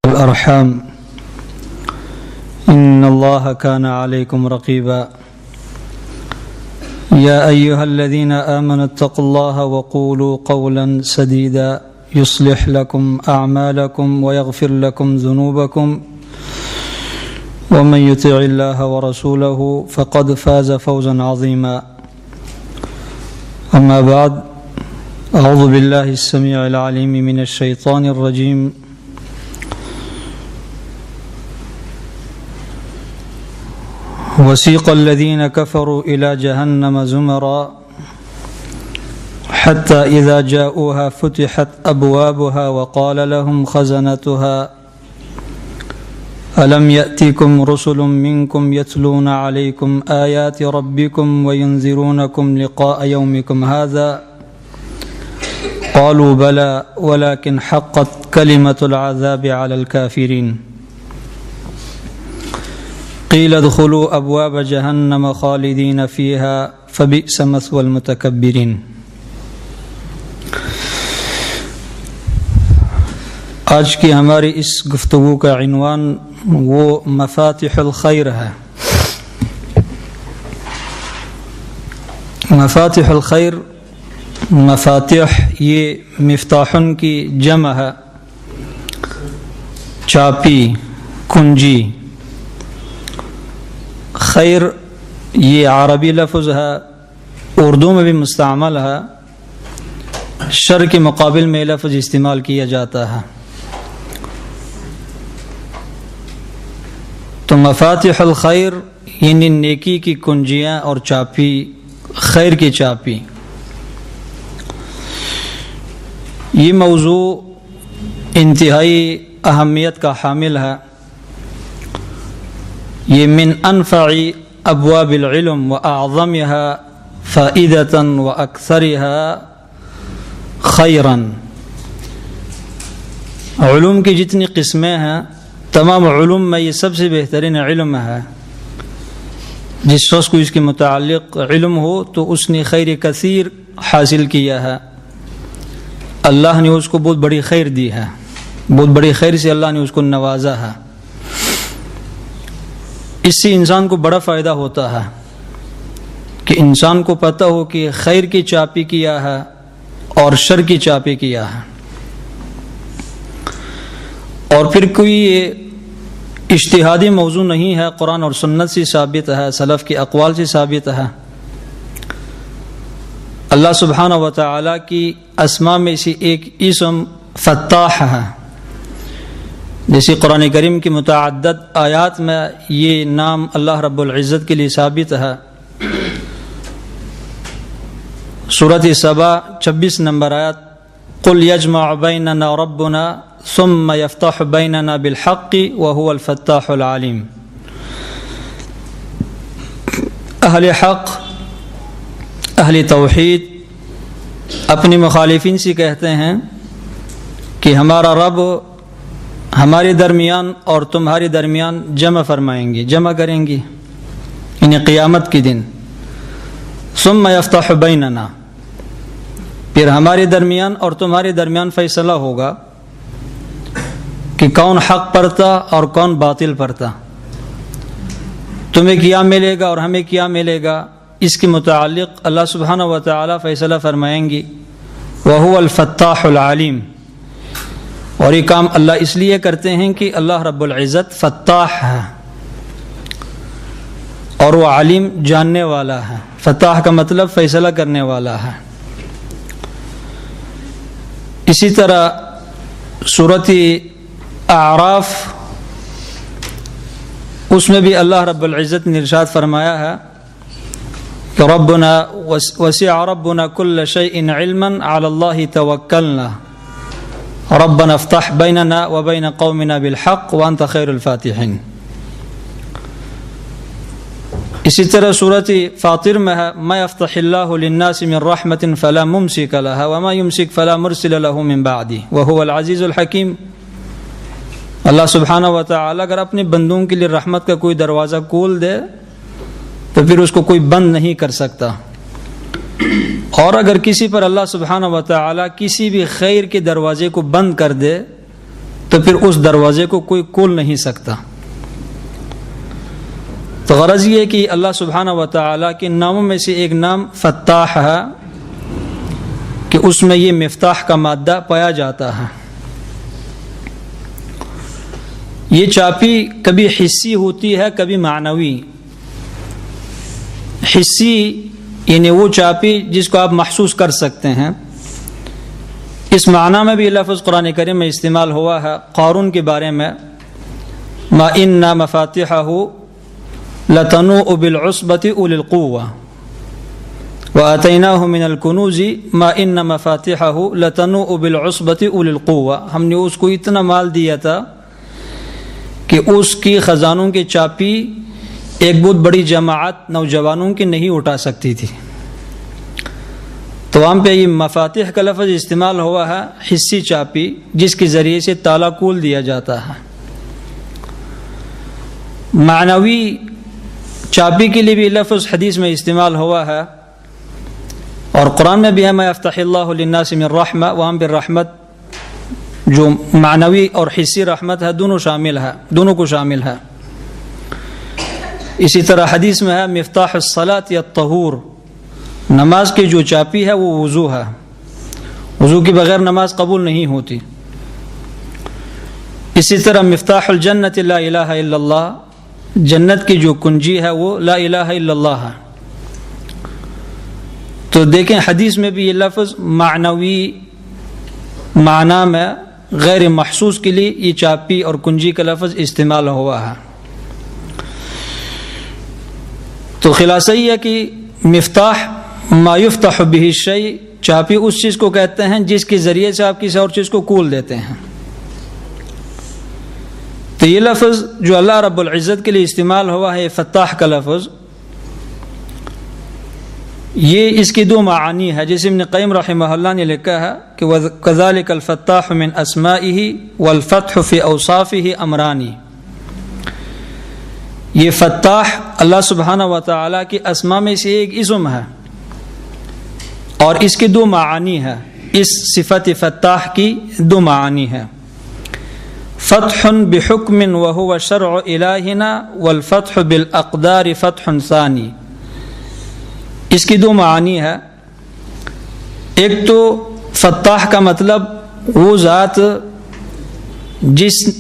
الأرحام إن الله كان عليكم رقيبا يا أيها الذين آمنوا اتقوا الله وقولوا قولا سديدا يصلح لكم أعمالكم ويغفر لكم ذنوبكم ومن يطع الله ورسوله فقد فاز فوزا عظيما أما بعد أعوذ بالله السميع العليم من الشيطان الرجيم وسيق الذين كفروا إلى جهنم زمرا حتى إذا جاءوها فتحت أبوابها وقال لهم خزنتها ألم يأتكم رسل منكم يتلون عليكم آيات ربكم وينذرونكم لقاء يومكم هذا قالوا بلى ولكن حقت كلمة العذاب على الكافرين قيل ادخلوا أبواب جهنم خالدين فيها فبئس مثوى المتكبرين۔ آج کی ہماری اس گفتگو کا عنوان وہ مفاتح الخیر ہے۔ مفاتح الخیر، مفاتح یہ مفتاحن کی جمع ہے، چابی، کنجی۔ خیر یہ عربی لفظ ہے، اردو میں بھی مستعمل ہے، شر کے مقابل میں لفظ استعمال کیا جاتا ہے۔ تو مفاتح الخیر یعنی نیکی کی کنجیاں اور چابی، خیر کی چابی۔ یہ موضوع انتہائی اہمیت کا حامل ہے۔ یہ من انفع ابواب العلم واعظمها فائدة واکثرها خیرا۔ علوم کی جتنی قسمیں ہیں، تمام علوم میں یہ سب سے بہترین علم ہے۔ جس شخص کو اس کے متعلق علم ہو تو اس نے خیر کثیر حاصل کیا ہے، اللہ نے اس کو بہت بڑی خیر دی ہے، بہت بڑی خیر سے اللہ نے اس کو نوازا ہے۔ اس سے انسان کو بڑا فائدہ ہوتا ہے کہ انسان کو پتہ ہو کہ خیر کی چاپی کیا ہے اور شر کی چاپی کیا ہے، اور پھر کوئی یہ اجتہادی موضوع نہیں ہے، قرآن اور سنت سے ثابت ہے، سلف کے اقوال سے ثابت ہے۔ اللہ سبحانہ و تعالیٰ کی اسماء میں سے ایک اسم فتاح ہے، جیسے قرآن کریم کی متعدد آیات میں یہ نام اللہ رب العزت کے لیے ثابت ہے۔ سورۃ سبا 26 نمبر آیت، قل یجمع بیننا ربنا ثم یفتح بیننا بالحق وهو الفتاح العلیم۔ اہل حق، اہل توحید اپنے مخالفین سے کہتے ہیں کہ ہمارا رب ہمارے درمیان اور تمہارے درمیان جمع فرمائیں گے، جمع کریں گے، یعنی قیامت کے دن۔ ثم یفتح بیننا، پھر ہمارے درمیان اور تمہارے درمیان فیصلہ ہوگا کہ کون حق پرتا اور کون باطل پرتا، تمہیں کیا ملے گا اور ہمیں کیا ملے گا، اس کے متعلق اللہ سبحانہ و تعالی فیصلہ فرمائیں گے۔ وَهُوَ الْفَتَّاحُ الْعَلِيمُ، اور یہ کام اللہ اس لیے کرتے ہیں کہ اللہ رب العزت فتاح ہے اور وہ علیم جاننے والا ہے۔ فتاح کا مطلب فیصلہ کرنے والا ہے۔ اسی طرح سورۃ اعراف، اس میں بھی اللہ رب العزت نے ارشاد فرمایا ہے کہ ربنا وسع ربنا كل شيء علما على الله توكلنا ربنا افتح بیننا وبین قومنا بالحق وانت خیر الفاتحین۔ اسی طرح سورۃ فاطر میں ہے، ما یفتح اللہ للناس من رحمت فلا ممسک لها وما یمسک فلا مرسل له من بعده وهو العزیز الحکیم۔ اللہ سبحانہ و تعالی اگر اپنے بندوں کے لیے رحمت کا کوئی دروازہ کھول دے تو پھر اس کو کوئی بند نہیں کر سکتا، اور اگر کسی پر اللہ سبحانہ و تعالی کسی بھی خیر کے دروازے کو بند کر دے تو پھر اس دروازے کو کوئی کھول نہیں سکتا۔ تو غرض یہ کہ اللہ سبحانہ و تعالیٰ کے ناموں میں سے ایک نام فتاح ہے کہ اس میں یہ مفتاح کا مادہ پایا جاتا ہے۔ یہ چابی کبھی حسی ہوتی ہے کبھی معنوی۔ حسی یعنی وہ چابی جس کو آپ محسوس کر سکتے ہیں، اس معنی میں بھی لفظ قرآن کریم میں استعمال ہوا ہے۔ قارون کے بارے میں ما ان مفاتحہ لتنوء بالعصبة أولي القوة وآتيناه من الكنوز ما ان مفاتحہ لتنوء بالعصبة أولي القوة، ہم نے اس کو اتنا مال دیا تھا کہ اس کی خزانوں کی چابی ایک بہت بڑی جماعت نوجوانوں کی نہیں اٹھا سکتی تھی۔ تو وہاں پہ یہ مفاتیح کا لفظ استعمال ہوا ہے حسی چابی جس کے ذریعے سے تالا کھول دیا جاتا ہے۔ معنوی چابی کے لیے بھی لفظ حدیث میں استعمال ہوا ہے، اور قرآن میں بھی ہے ما یفتح اللہ للناس من رحمہ، وہاں پہ رحمت جو معنوی اور حسی رحمت ہے دونوں شامل ہے، دونوں کو شامل ہے۔ اسی طرح حدیث میں ہے مفتاح الصلاۃ الطہور، نماز کی جو چابی ہے وہ وضو ہے، وضو کے بغیر نماز قبول نہیں ہوتی۔ اسی طرح مفتاح الجنت لا الہ الا اللہ، جنت کی جو کنجی ہے وہ لا الہ الا اللہ ہے۔ تو دیکھیں حدیث میں بھی یہ لفظ معنوی معنی میں غیر محسوس کے لیے یہ چابی اور کنجی کا لفظ استعمال ہوا ہے۔ تو خلاصہ یہ ہے کہ مفتاح ما یفتح بہ الشیء، چابی اس چیز کو کہتے ہیں جس کے ذریعے سے آپ کسی اور چیز کو کھول دیتے ہیں۔ تو یہ لفظ جو اللہ رب العزت کے لیے استعمال ہوا ہے فتاح کا لفظ، یہ اس کی دو معانی ہے، جیسے ابن قیم رحمہ اللہ نے لکھا ہے کہ وَكَذَلِكَ الْفَتَّاحُ مِنْ أَسْمَائِهِ وَالْفَتْحُ فِي أَوْصَافِهِ أَمْرَانِ۔ یہ فتاح اللہ سبحانہ و تعالیٰ کی اسماء میں سے ایک اسم ہے، اور اس کی دو معانی ہے، اس صفت فتاح کی دو معانی ہے۔ فتح بحکم وهو شرع الہنا والفتح بالاقدار فتح ثانی۔ اس کی دو معانی ہے، ایک تو فتاح کا مطلب وہ ذات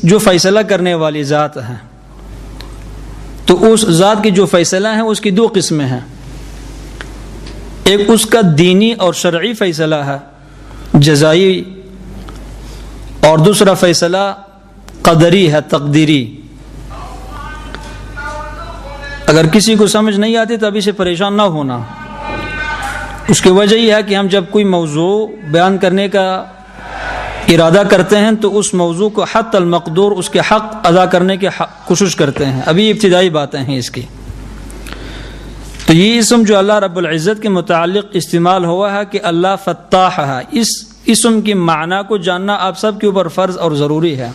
جو فیصلہ کرنے والی ذات ہے، تو اس ذات کی جو فیصلہ ہیں اس کی دو قسمیں ہیں، ایک اس کا دینی اور شرعی فیصلہ ہے جزائی، اور دوسرا فیصلہ قدری ہے تقدیری۔ اگر کسی کو سمجھ نہیں آتی تو ابھی سے پریشان نہ ہونا، اس کی وجہ یہ ہے کہ ہم جب کوئی موضوع بیان کرنے کا ارادہ کرتے ہیں تو اس موضوع کو حتی المقدور اس کے حق ادا کرنے کی کوشش کرتے ہیں، ابھی ابتدائی باتیں ہیں اس کی۔ تو یہ اسم جو اللہ رب العزت کے متعلق استعمال ہوا ہے کہ اللہ فتاح ہے، اس اسم کی معنی کو جاننا آپ سب کے اوپر فرض اور ضروری ہے،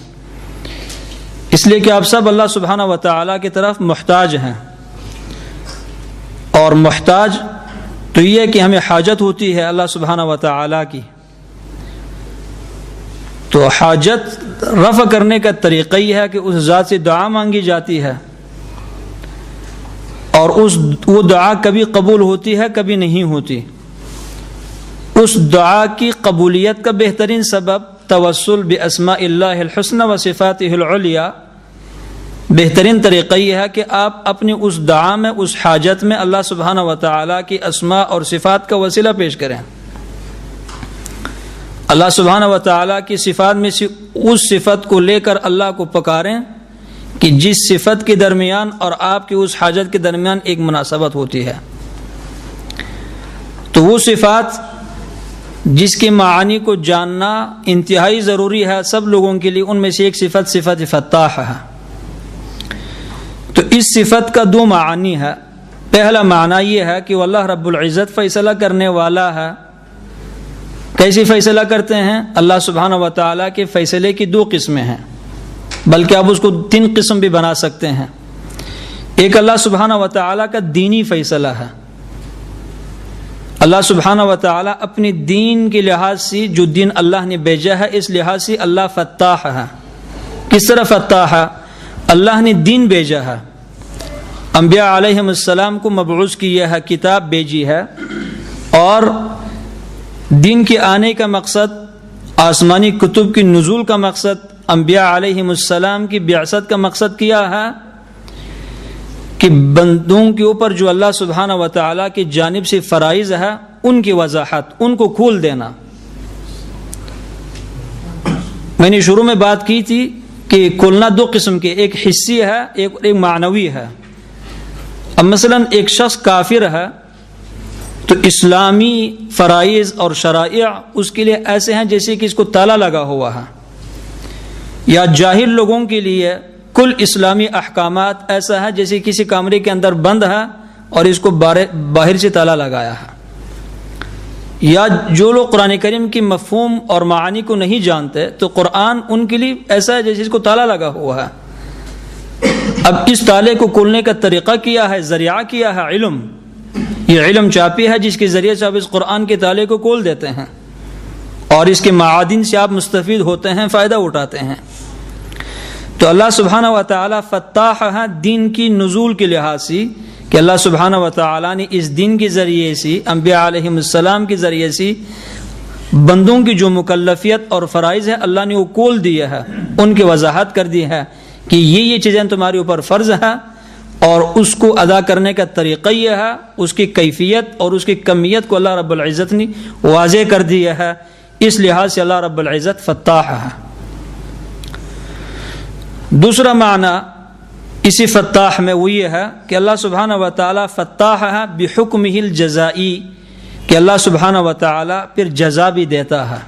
اس لیے کہ آپ سب اللہ سبحانہ و تعالیٰ کی طرف محتاج ہیں، اور محتاج تو یہ ہے کہ ہمیں حاجت ہوتی ہے اللہ سبحانہ و تعالیٰ کی، تو حاجت رفع کرنے کا طریقہ یہ ہے کہ اس ذات سے دعا مانگی جاتی ہے، اور وہ دعا کبھی قبول ہوتی ہے کبھی نہیں ہوتی۔ اس دعا کی قبولیت کا بہترین سبب توسل باسماء اللہ الحسنى و صفاتہ العلیٰ، بہترین طریقہ یہ ہے کہ آپ اپنی اس دعا میں اس حاجت میں اللہ سبحانہ و تعالیٰ کی اسماء اور صفات کا وسیلہ پیش کریں، اللہ سبحانہ و تعالیٰ کی صفات میں سے اس صفت کو لے کر اللہ کو پکاریں کہ جس صفت کے درمیان اور آپ کی اس حاجت کے درمیان ایک مناسبت ہوتی ہے۔ تو وہ صفات جس کے معانی کو جاننا انتہائی ضروری ہے سب لوگوں کے لیے، ان میں سے ایک صفت فتاح ہے۔ تو اس صفت کا دو معانی ہے، پہلا معنی یہ ہے کہ وہ اللہ رب العزت فیصلہ کرنے والا ہے۔ کیسی فیصلہ کرتے ہیں؟ اللہ سبحانہ و تعالیٰ کے فیصلے کی دو قسمیں ہیں، بلکہ آپ اس کو 3 قسم بھی بنا سکتے ہیں۔ ایک اللہ سبحانہ و تعالیٰ کا دینی فیصلہ ہے، اللہ سبحانہ و تعالیٰ اپنی دین کے لحاظ سے جو دین اللہ نے بھیجا ہے اس لحاظ سے اللہ فتاح ہے، کس طرح فتاح؟ اللہ نے دین بھیجا ہے، انبیاء علیہم السلام کو مبعوث کیا ہے، کتاب بھیجی ہے، اور دین کے آنے کا مقصد، آسمانی کتب کی نزول کا مقصد، انبیاء علیہم السلام کی بعثت کا مقصد کیا ہے کہ بندوں کے اوپر جو اللہ سبحانہ و تعالیٰ کی جانب سے فرائض ہے ان کی وضاحت، ان کو کھول دینا۔ میں نے شروع میں بات کی تھی کہ کھولنا دو قسم کے، ایک حسی ہے، ایک معنوی ہے۔ اب مثلا ایک شخص کافر ہے تو اسلامی فرائض اور شرائع اس کے لیے ایسے ہیں جیسے کہ اس کو تالا لگا ہوا ہے، یا جاہل لوگوں کے لیے کل اسلامی احکامات ایسا ہے جیسے کسی کمرے کے اندر بند ہے اور اس کو باہر سے تالا لگایا ہے، یا جو لوگ قرآن کریم کی مفہوم اور معانی کو نہیں جانتے تو قرآن ان کے لیے ایسا ہے جیسے اس کو تالا لگا ہوا ہے۔ اب اس تالے کو کھولنے کا طریقہ کیا ہے، ذریعہ کیا ہے علم، یہ علم چاپی ہے جس کے ذریعے سے آپ اس قرآن کے تالے کو کھول دیتے ہیں اور اس کے معادن سے آپ مستفید ہوتے ہیں، فائدہ اٹھاتے ہیں۔ تو اللہ سبحانہ و تعالیٰ فتاح ہے دین کی نزول کے لحاظ سے، کہ اللہ سبحانہ و تعالیٰ نے اس دین کے ذریعے سے، انبیاء علیہم السلام کے ذریعے سے بندوں کی جو مکلفیت اور فرائض ہے اللہ نے وہ کھول دیا ہے، ان کی وضاحت کر دی ہے کہ یہ چیزیں تمہارے اوپر فرض ہے، اور اس کو ادا کرنے کا طریقہ یہ ہے، اس کی کیفیت اور اس کی کمیت کو اللہ رب العزت نے واضح کر دیا ہے۔ اس لحاظ سے اللہ رب العزت فتاح ہے۔ دوسرا معنی اسی فتاح میں وہ یہ ہے کہ اللہ سبحانہ و تعالیٰ فتاح ہے بحکمہ الجزائی، کہ اللہ سبحانہ و تعالیٰ پھر جزا بھی دیتا ہے۔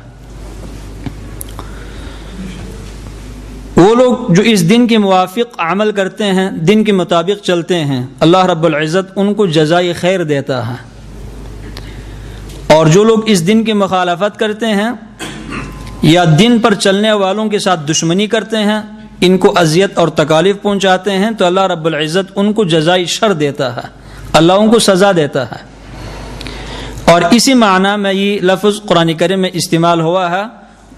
وہ لوگ جو اس دن کے موافق عمل کرتے ہیں، دن کے مطابق چلتے ہیں، اللہ رب العزت ان کو جزائے خیر دیتا ہے، اور جو لوگ اس دن کی مخالفت کرتے ہیں یا دن پر چلنے والوں کے ساتھ دشمنی کرتے ہیں، ان کو اذیت اور تکالیف پہنچاتے ہیں، تو اللہ رب العزت ان کو جزائے شر دیتا ہے، اللہ ان کو سزا دیتا ہے۔ اور اسی معنی میں یہ لفظ قرآن کریم میں استعمال ہوا ہے،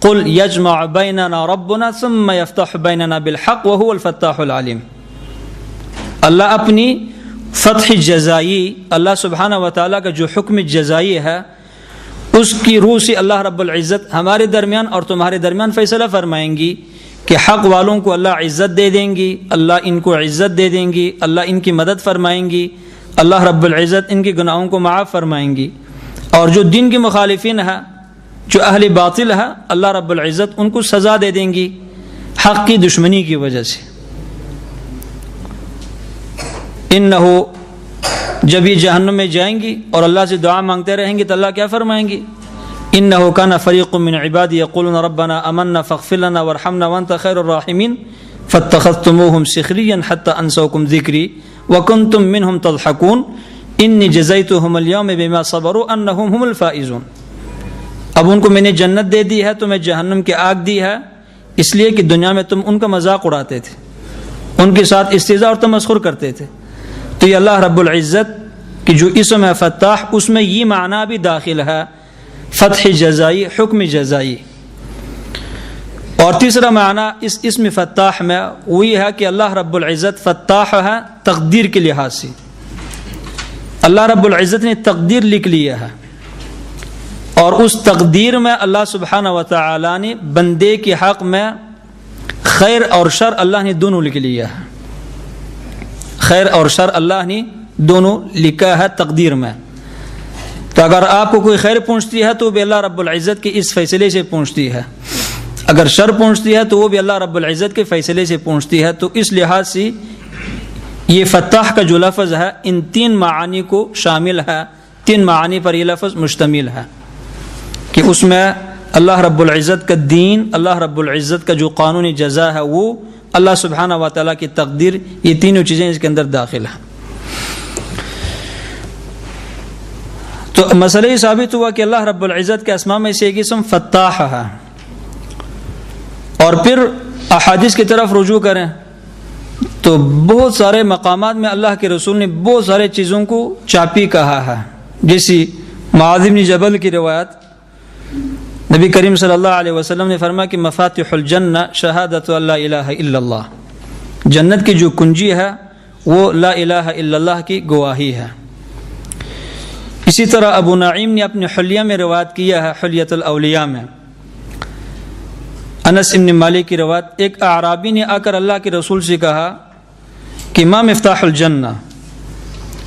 قل یجمع بیننا ربنا ثم یفتح بیننا بالحق وهو الفتاح العلیم۔ اللہ اپنی فتح جزائی، اللہ سبحانہ و تعالیٰ کا جو حکم جزائی ہے اس کی روح سے اللہ رب العزت ہمارے درمیان اور تمہارے درمیان فیصلہ فرمائیں گی کہ حق والوں کو اللہ عزت دے دیں گی، اللہ ان کو عزت دے دیں گی، اللہ ان کی مدد فرمائیں گی، اللہ رب العزت ان کے گناہوں کو معاف فرمائیں گی، اور جو دین کے مخالفین ہے، جو اہل باطل ہے، اللہ رب العزت ان کو سزا دے دیں گی حق کی دشمنی کی وجہ سے۔ انہو، جب یہ جہنم میں جائیں گی اور اللہ سے دعا مانگتے رہیں گے تو اللہ کیا فرمائیں گی؟ انہو کان فریق من عبادی یقولون ربنا آمنا فاغفر لنا وارحمنا وانت خیر الراحمین فاتخذتموہم سخریا حتی انسوکم ذکری وکنتم منہم تضحکون انی جزیتہم اليوم بما صبروا انہم هم الفائزون۔ اب ان کو میں نے جنت دے دی ہے تو میں جہنم کی آگ دی ہے اس لیے کہ دنیا میں تم ان کا مذاق اڑاتے تھے، ان کے ساتھ استہزاء اور تمسخر کرتے تھے۔ تو یہ اللہ رب العزت کی جو اسم ہے فتاح، اس میں یہ معنی بھی داخل ہے، فتح جزائی، حکم جزائی۔ اور تیسرا معنی اس اسم فتاح میں وہی ہے کہ اللہ رب العزت فتاح ہے تقدیر کے لحاظ سے، اللہ رب العزت نے تقدیر لکھ لیا ہے، اور اس تقدیر میں اللہ سبحانہ و تعالی نے بندے کے حق میں خیر اور شر اللہ نے دونوں لکھ لیا ہے، خیر اور شر اللہ نے دونوں لکھا ہے تقدیر میں۔ تو اگر آپ کو کوئی خیر پہنچتی ہے تو بھی اللہ رب العزت کے اس فیصلے سے پہنچتی ہے، اگر شر پہنچتی ہے تو وہ بھی اللہ رب العزت کے فیصلے سے پہنچتی ہے۔ تو اس لحاظ سے یہ فتح کا جو لفظ ہے ان تین معانی کو شامل ہے، تین معانی پر یہ لفظ مشتمل ہے کہ اس میں اللہ رب العزت کا دین، اللہ رب العزت کا جو قانونی جزا ہے وہ، اللہ سبحانہ و تعالیٰ کی تقدیر، یہ تینوں چیزیں اس کے اندر داخل ہیں۔ تو مسئلہ یہ ثابت ہوا کہ اللہ رب العزت کے اسماء میں سے ایک اسم فتاح ہے۔ اور پھر احادیث کی طرف رجوع کریں تو بہت سارے مقامات میں اللہ کے رسول نے بہت سارے چیزوں کو چاپی کہا ہے، جیسی معاذ بن جبل کی روایت نبی کریم صلی اللہ علیہ وسلم نے فرمایا کہ مفاتح الجنہ شہادت لا الہ الا اللہ، جنت کی جو کنجی ہے وہ لا الہ الا اللہ کی گواہی ہے۔ اسی طرح ابو نعیم نے اپنے حلیہ میں روایت کیا ہے، حلیۃ الاولیاء میں، انس بن مالک کی روایت، ایک اعرابی نے آ کر اللہ کے رسول سے کہا کہ ما مفتاح الجنہ،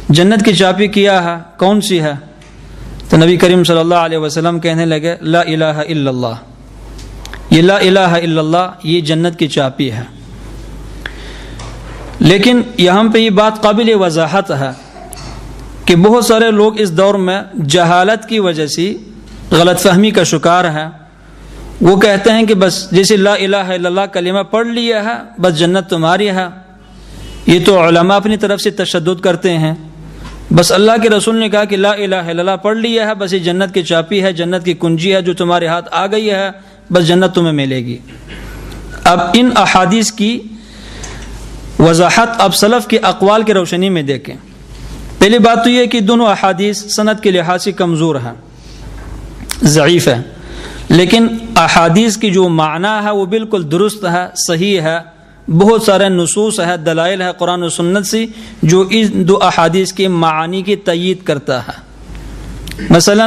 جنت کی چابی کیا ہے، کون سی ہے؟ تو نبی کریم صلی اللہ علیہ وسلم کہنے لگے لا الہ الا اللہ، یہ لا الہ الا اللہ یہ جنت کی چابی ہے۔ لیکن یہاں پہ یہ بات قابل وضاحت ہے کہ بہت سارے لوگ اس دور میں جہالت کی وجہ سے غلط فہمی کا شکار ہیں۔ وہ کہتے ہیں کہ بس جیسے لا الہ الا اللہ کلمہ پڑھ لیا ہے بس جنت تمہاری ہے۔ یہ تو علماء اپنی طرف سے تشدد کرتے ہیں، بس اللہ کے رسول نے کہا کہ لا الہ الا اللہ پڑھ لیا ہے بس یہ جنت کی چابی ہے، جنت کی کنجی ہے جو تمہارے ہاتھ آ گئی ہے، بس جنت تمہیں ملے گی۔ اب ان احادیث کی وضاحت اب سلف کے اقوال کی روشنی میں دیکھیں۔ پہلی بات تو یہ کہ دونوں احادیث سند کے لحاظ سے کمزور ہیں، ضعیف ہے، لیکن احادیث کی جو معنی ہے وہ بالکل درست ہے، صحیح ہے۔ بہت سارے نصوص ہے، دلائل ہے قرآن و سنت سے جو ان دو احادیث کے معانی کی تائید کرتا ہے۔ مثلا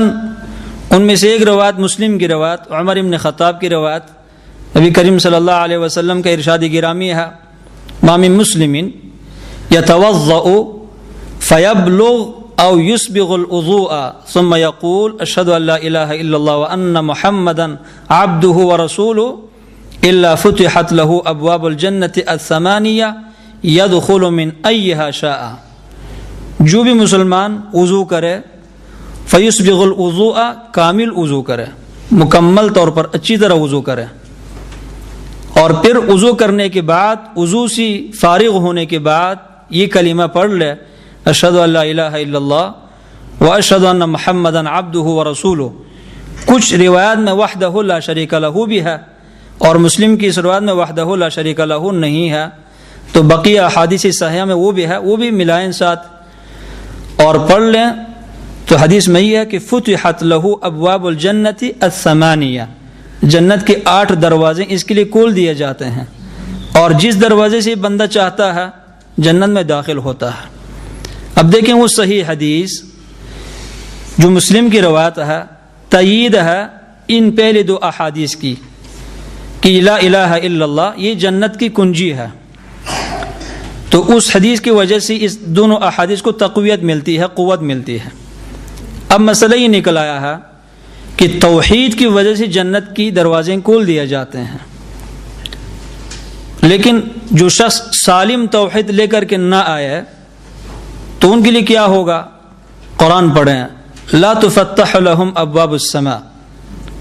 ان میں سے ایک روایت مسلم کی روایت، عمر بن خطاب کی روایت، نبی کریم صلی اللہ علیہ وسلم کا ارشاد گرامی ہے ما من مسلم یتوضأ فیبلغ او یسبغ الوضوء ثم یقول اشہد ان لا الہ الا اللہ وان محمدا عبدہ ورسولہ الا فتحت له ابواب الجنت الثمانیہ یدخل من ایہا شاء۔ جو بھی مسلمان وضو کرے فیسبغ الوضوء، کامل وضو کرے، مکمل طور پر اچھی طرح وضو کرے، اور پھر وضو کرنے کے بعد وضو سے فارغ ہونے کے بعد یہ کلمہ پڑھ لے اشہد ان لا الہ الا اللہ واشہد ان محمدا عبدہ ورسولہ۔ کچھ روایات میں وحدہ لا شریک لہ بھی ہے اور مسلم کی اس روایت میں وحدہ لا شریک لہ نہیں ہے، تو بقیہ احادیث صحیحہ میں وہ بھی ہے، وہ بھی ملائیں ساتھ اور پڑھ لیں تو حدیث میں یہ ہے کہ فتحت لہ ابواب الجنت الثمانیہ، جنت کے 8 دروازے اس کے لیے کھول دیے جاتے ہیں، اور جس دروازے سے بندہ چاہتا ہے جنت میں داخل ہوتا ہے۔ اب دیکھیں وہ صحیح حدیث جو مسلم کی روایت ہے، تائید ہے ان پہلے 2 احادیث کی کہ لا الہ الا اللہ یہ جنت کی کنجی ہے، تو اس حدیث کی وجہ سے اس دونوں احادیث کو تقویت ملتی ہے، قوت ملتی ہے۔ اب مسئلہ یہ نکل آیا ہے کہ توحید کی وجہ سے جنت کی دروازے کھول دیے جاتے ہیں، لیکن جو شخص سالم توحید لے کر کے نہ آئے تو ان کے لیے کیا ہوگا؟ قرآن پڑھیں لا تفتح لهم ابواب السماء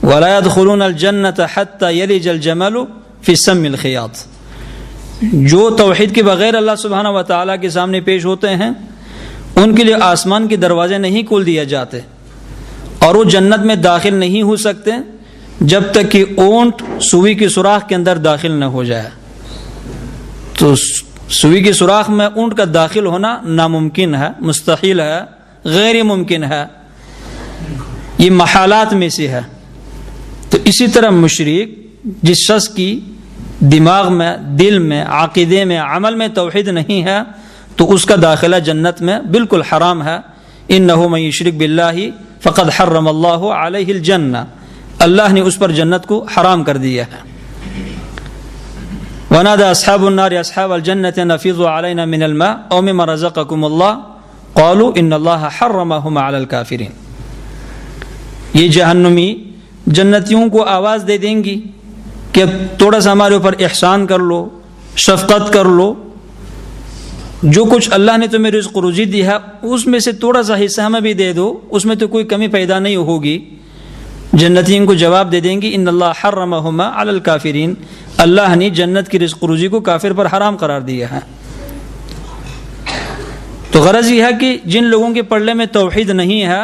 ولا يدخلون الجنة حتى يلج الجمل في سم الخياط۔ جو توحید کے بغیر اللہ سبحانہ و تعالیٰ کے سامنے پیش ہوتے ہیں ان کے لیے آسمان کے دروازے نہیں کھول دیے جاتے، اور وہ جنت میں داخل نہیں ہو سکتے جب تک کہ اونٹ سوئی کی سوراخ کے اندر داخل نہ ہو جائے۔ تو سوئی کی سوراخ میں اونٹ کا داخل ہونا ناممکن ہے، مستحیل ہے، غیر ممکن ہے، یہ محالات میں سے ہے۔ تو اسی طرح مشرک جس شخص کی دماغ میں، دل میں، عقیدے میں، عمل میں توحید نہیں ہے تو اس کا داخلہ جنت میں بالکل حرام ہے۔ انہ من یشرک باللہ فقد حرم اللہ علیہ الجنہ، اللہ نے اس پر جنت کو حرام کر دیا ہے۔ ونادى اصحاب النار اصحاب الجنة ان افيضوا علينا من الماء او مما رزقكم الله قالوا ان الله حرمهما على الكافرين۔ یہ جہنمی جنتیوں کو آواز دے دیں گی کہ اب تھوڑا سا ہمارے اوپر احسان کر لو، شفقت کر لو، جو کچھ اللہ نے تمہیں رزق روزی دی ہے اس میں سے تھوڑا سا حصہ ہمیں بھی دے دو، اس میں تو کوئی کمی پیدا نہیں ہوگی۔ جنتیوں کو جواب دے دیں گی ان اللہ حرمہما علی الکافرین، اللہ نے جنت کی رزق روزی کو کافر پر حرام قرار دیا ہے۔ تو غرض یہ ہے کہ جن لوگوں کے پلڑے میں توحید نہیں ہے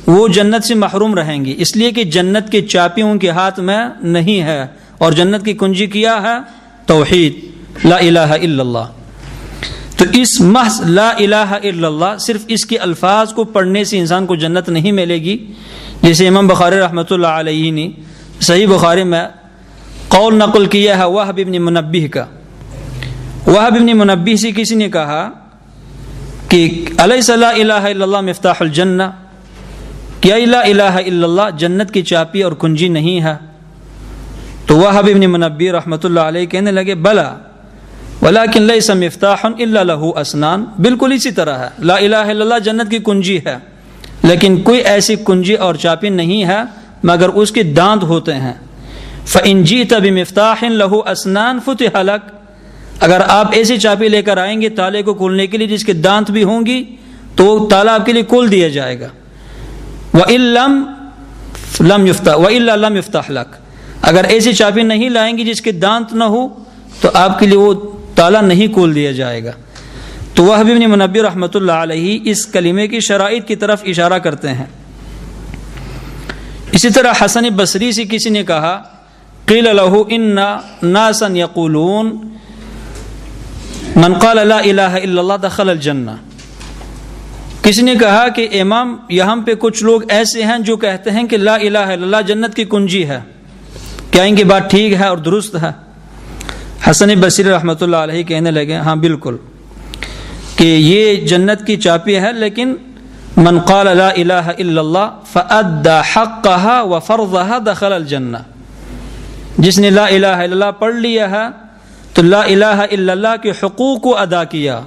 وہ جنت سے محروم رہیں گی، اس لیے کہ جنت کی چابی ان کے ہاتھ میں نہیں ہے، اور جنت کی کنجی کیا ہے؟ توحید، لا الہ الا اللہ۔ تو اس محض لا الہ الا اللہ، صرف اس کے الفاظ کو پڑھنے سے انسان کو جنت نہیں ملے گی، جیسے امام بخاری رحمۃ اللہ علیہ نے صحیح بخاری میں قول نقل کیا ہے وہب ابن منبہ کا۔ وہب ابن منبہ سے کسی نے کہا کہ الیس لا الہ الا اللہ مفتاح الجنہ، کیا لا الہ الا اللہ جنت کی چابی اور کنجی نہیں ہے؟ تو وہب ابن منبہ رحمۃ اللہ علیہ کہنے لگے بلا ولیکن لیس مفتاح الا لہ اسنان، بالکل اسی طرح ہے، لا الہ الا اللہ جنت کی کنجی ہے، لیکن کوئی ایسی کنجی اور چابی نہیں ہے مگر اس کے دانت ہوتے ہیں۔ فإن جئت بمفتاح له اسنان فتح لك، اگر آپ ایسی چابی لے کر آئیں گے تالے کو کھولنے کے لیے جس کے دانت بھی ہوں گی تو وہ تالا آپ کے لیے کھول دیا جائے گا۔ وإلا لم يفتح لك، اگر ایسی چابی نہیں لائیں گی جس کے دانت نہ ہو تو آپ کے لیے وہ تالا نہیں کھول دیا جائے گا۔ تو وہب ابن منبہ رحمۃ اللہ علیہ اس کلمے کی شرائط کی طرف اشارہ کرتے ہیں۔ اسی طرح حسن بصری سے کسی نے کہا قیل له ان ناسا یقولون من قال لا الہ الا اللہ دخل الجنہ، کسی نے کہا کہ امام یہاں پہ کچھ لوگ ایسے ہیں جو کہتے ہیں کہ لا الہ الا اللہ جنت کی کنجی ہے، کیا ان کی بات ٹھیک ہے اور درست ہے؟ حسن بصری رحمۃ اللہ علیہ کہنے لگے ہاں بالکل، کہ یہ جنت کی چابی ہے، لیکن من قال لا الہ الا اللہ فأدى حقها وفرضها دخل الجنہ، جس نے لا الہ الا اللہ پڑھ لیا ہے تو لا الہ الا اللہ کے حقوق کو ادا کیا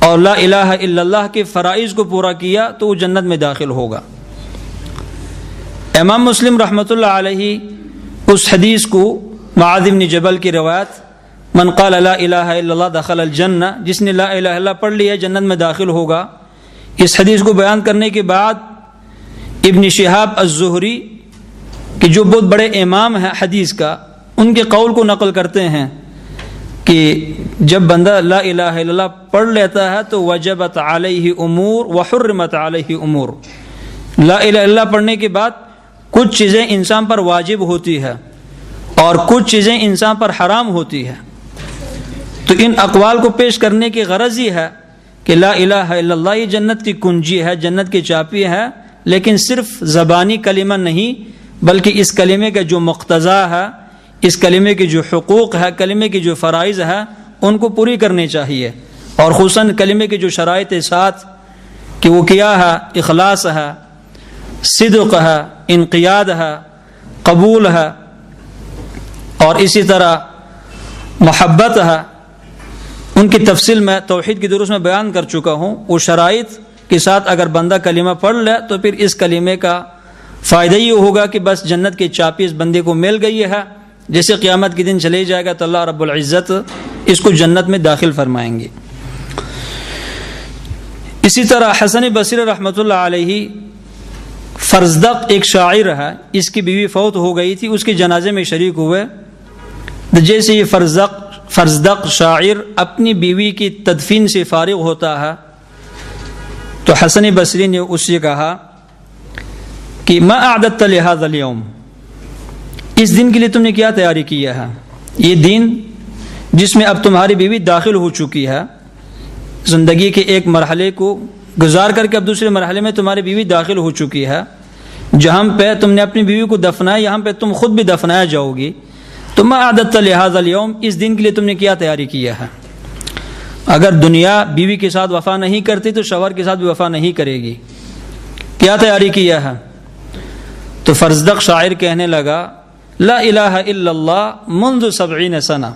اور لا الہ الا اللہ کے فرائض کو پورا کیا تو وہ جنت میں داخل ہوگا۔ امام مسلم رحمۃ اللہ علیہ اس حدیث کو معاذ بن جبل کی روایت من قال لا الہ الا اللہ دخل الجنہ، جس نے لا الہ الا اللہ پڑھ لیا جنت میں داخل ہوگا، اس حدیث کو بیان کرنے کے بعد ابن شہاب الزہری کہ جو بہت بڑے امام ہیں حدیث کا، ان کے قول کو نقل کرتے ہیں کہ جب بندہ لا الہ الا اللہ پڑھ لیتا ہے تو وجبت علیہ امور وحرمت علیہ امور، لا الہ الا اللہ پڑھنے کے بعد کچھ چیزیں انسان پر واجب ہوتی ہے اور کچھ چیزیں انسان پر حرام ہوتی ہے۔ تو ان اقوال کو پیش کرنے کی غرض یہ ہے کہ لا الہ الا اللہ یہ جنت کی کنجی ہے، جنت کی چابی ہے، لیکن صرف زبانی کلمہ نہیں بلکہ اس کلمے کا جو مقتضا ہے، اس کلمے کے جو حقوق ہے، کلمے کی جو فرائض ہے ان کو پوری کرنی چاہیے، اور خصوصاً کلمے کی جو شرائط ساتھ کہ وہ کیا ہے، اخلاص ہے، صدق ہے، انقیاد ہے، قبول ہے، اور اسی طرح محبت ہے، ان کی تفصیل میں توحید کی دروس میں بیان کر چکا ہوں۔ وہ شرائط کے ساتھ اگر بندہ کلمہ پڑھ لے تو پھر اس کلمے کا فائدہ یہ ہوگا کہ بس جنت کی چابی اس بندے کو مل گئی ہے، جیسے قیامت کے دن چلے جائے گا تو اللہ رب العزت اس کو جنت میں داخل فرمائیں گے۔ اسی طرح حسن بصری رحمۃ اللہ علیہ فرزدق ایک شاعر ہے، اس کی بیوی فوت ہو گئی تھی، اس کے جنازے میں شریک ہوئے، جیسے یہ فرزدق شاعر اپنی بیوی کی تدفین سے فارغ ہوتا ہے تو حسن بصری نے اس سے کہا کہ ما اعددت لهذا اليوم، اس دن کے لیے تم نے کیا تیاری کیا ہے؟ یہ دن جس میں اب تمہاری بیوی داخل ہو چکی ہے، زندگی کے ایک مرحلے کو گزار کر کے اب دوسرے مرحلے میں تمہاری بیوی داخل ہو چکی ہے، جہاں پہ تم نے اپنی بیوی کو دفنایا یہاں پہ تم خود بھی دفنایا جاؤ گی، تو ما اعددت لهذا اليوم، اس دن کے لیے تم نے کیا تیاری کیا ہے؟ اگر دنیا بیوی کے ساتھ وفا نہیں کرتی تو شوہر کے ساتھ بھی وفا نہیں کرے گی، کیا تیاری کیا ہے؟ تو فرزدق شاعر کہنے لگا لا الہ الا اللہ منذ 70 سنہ،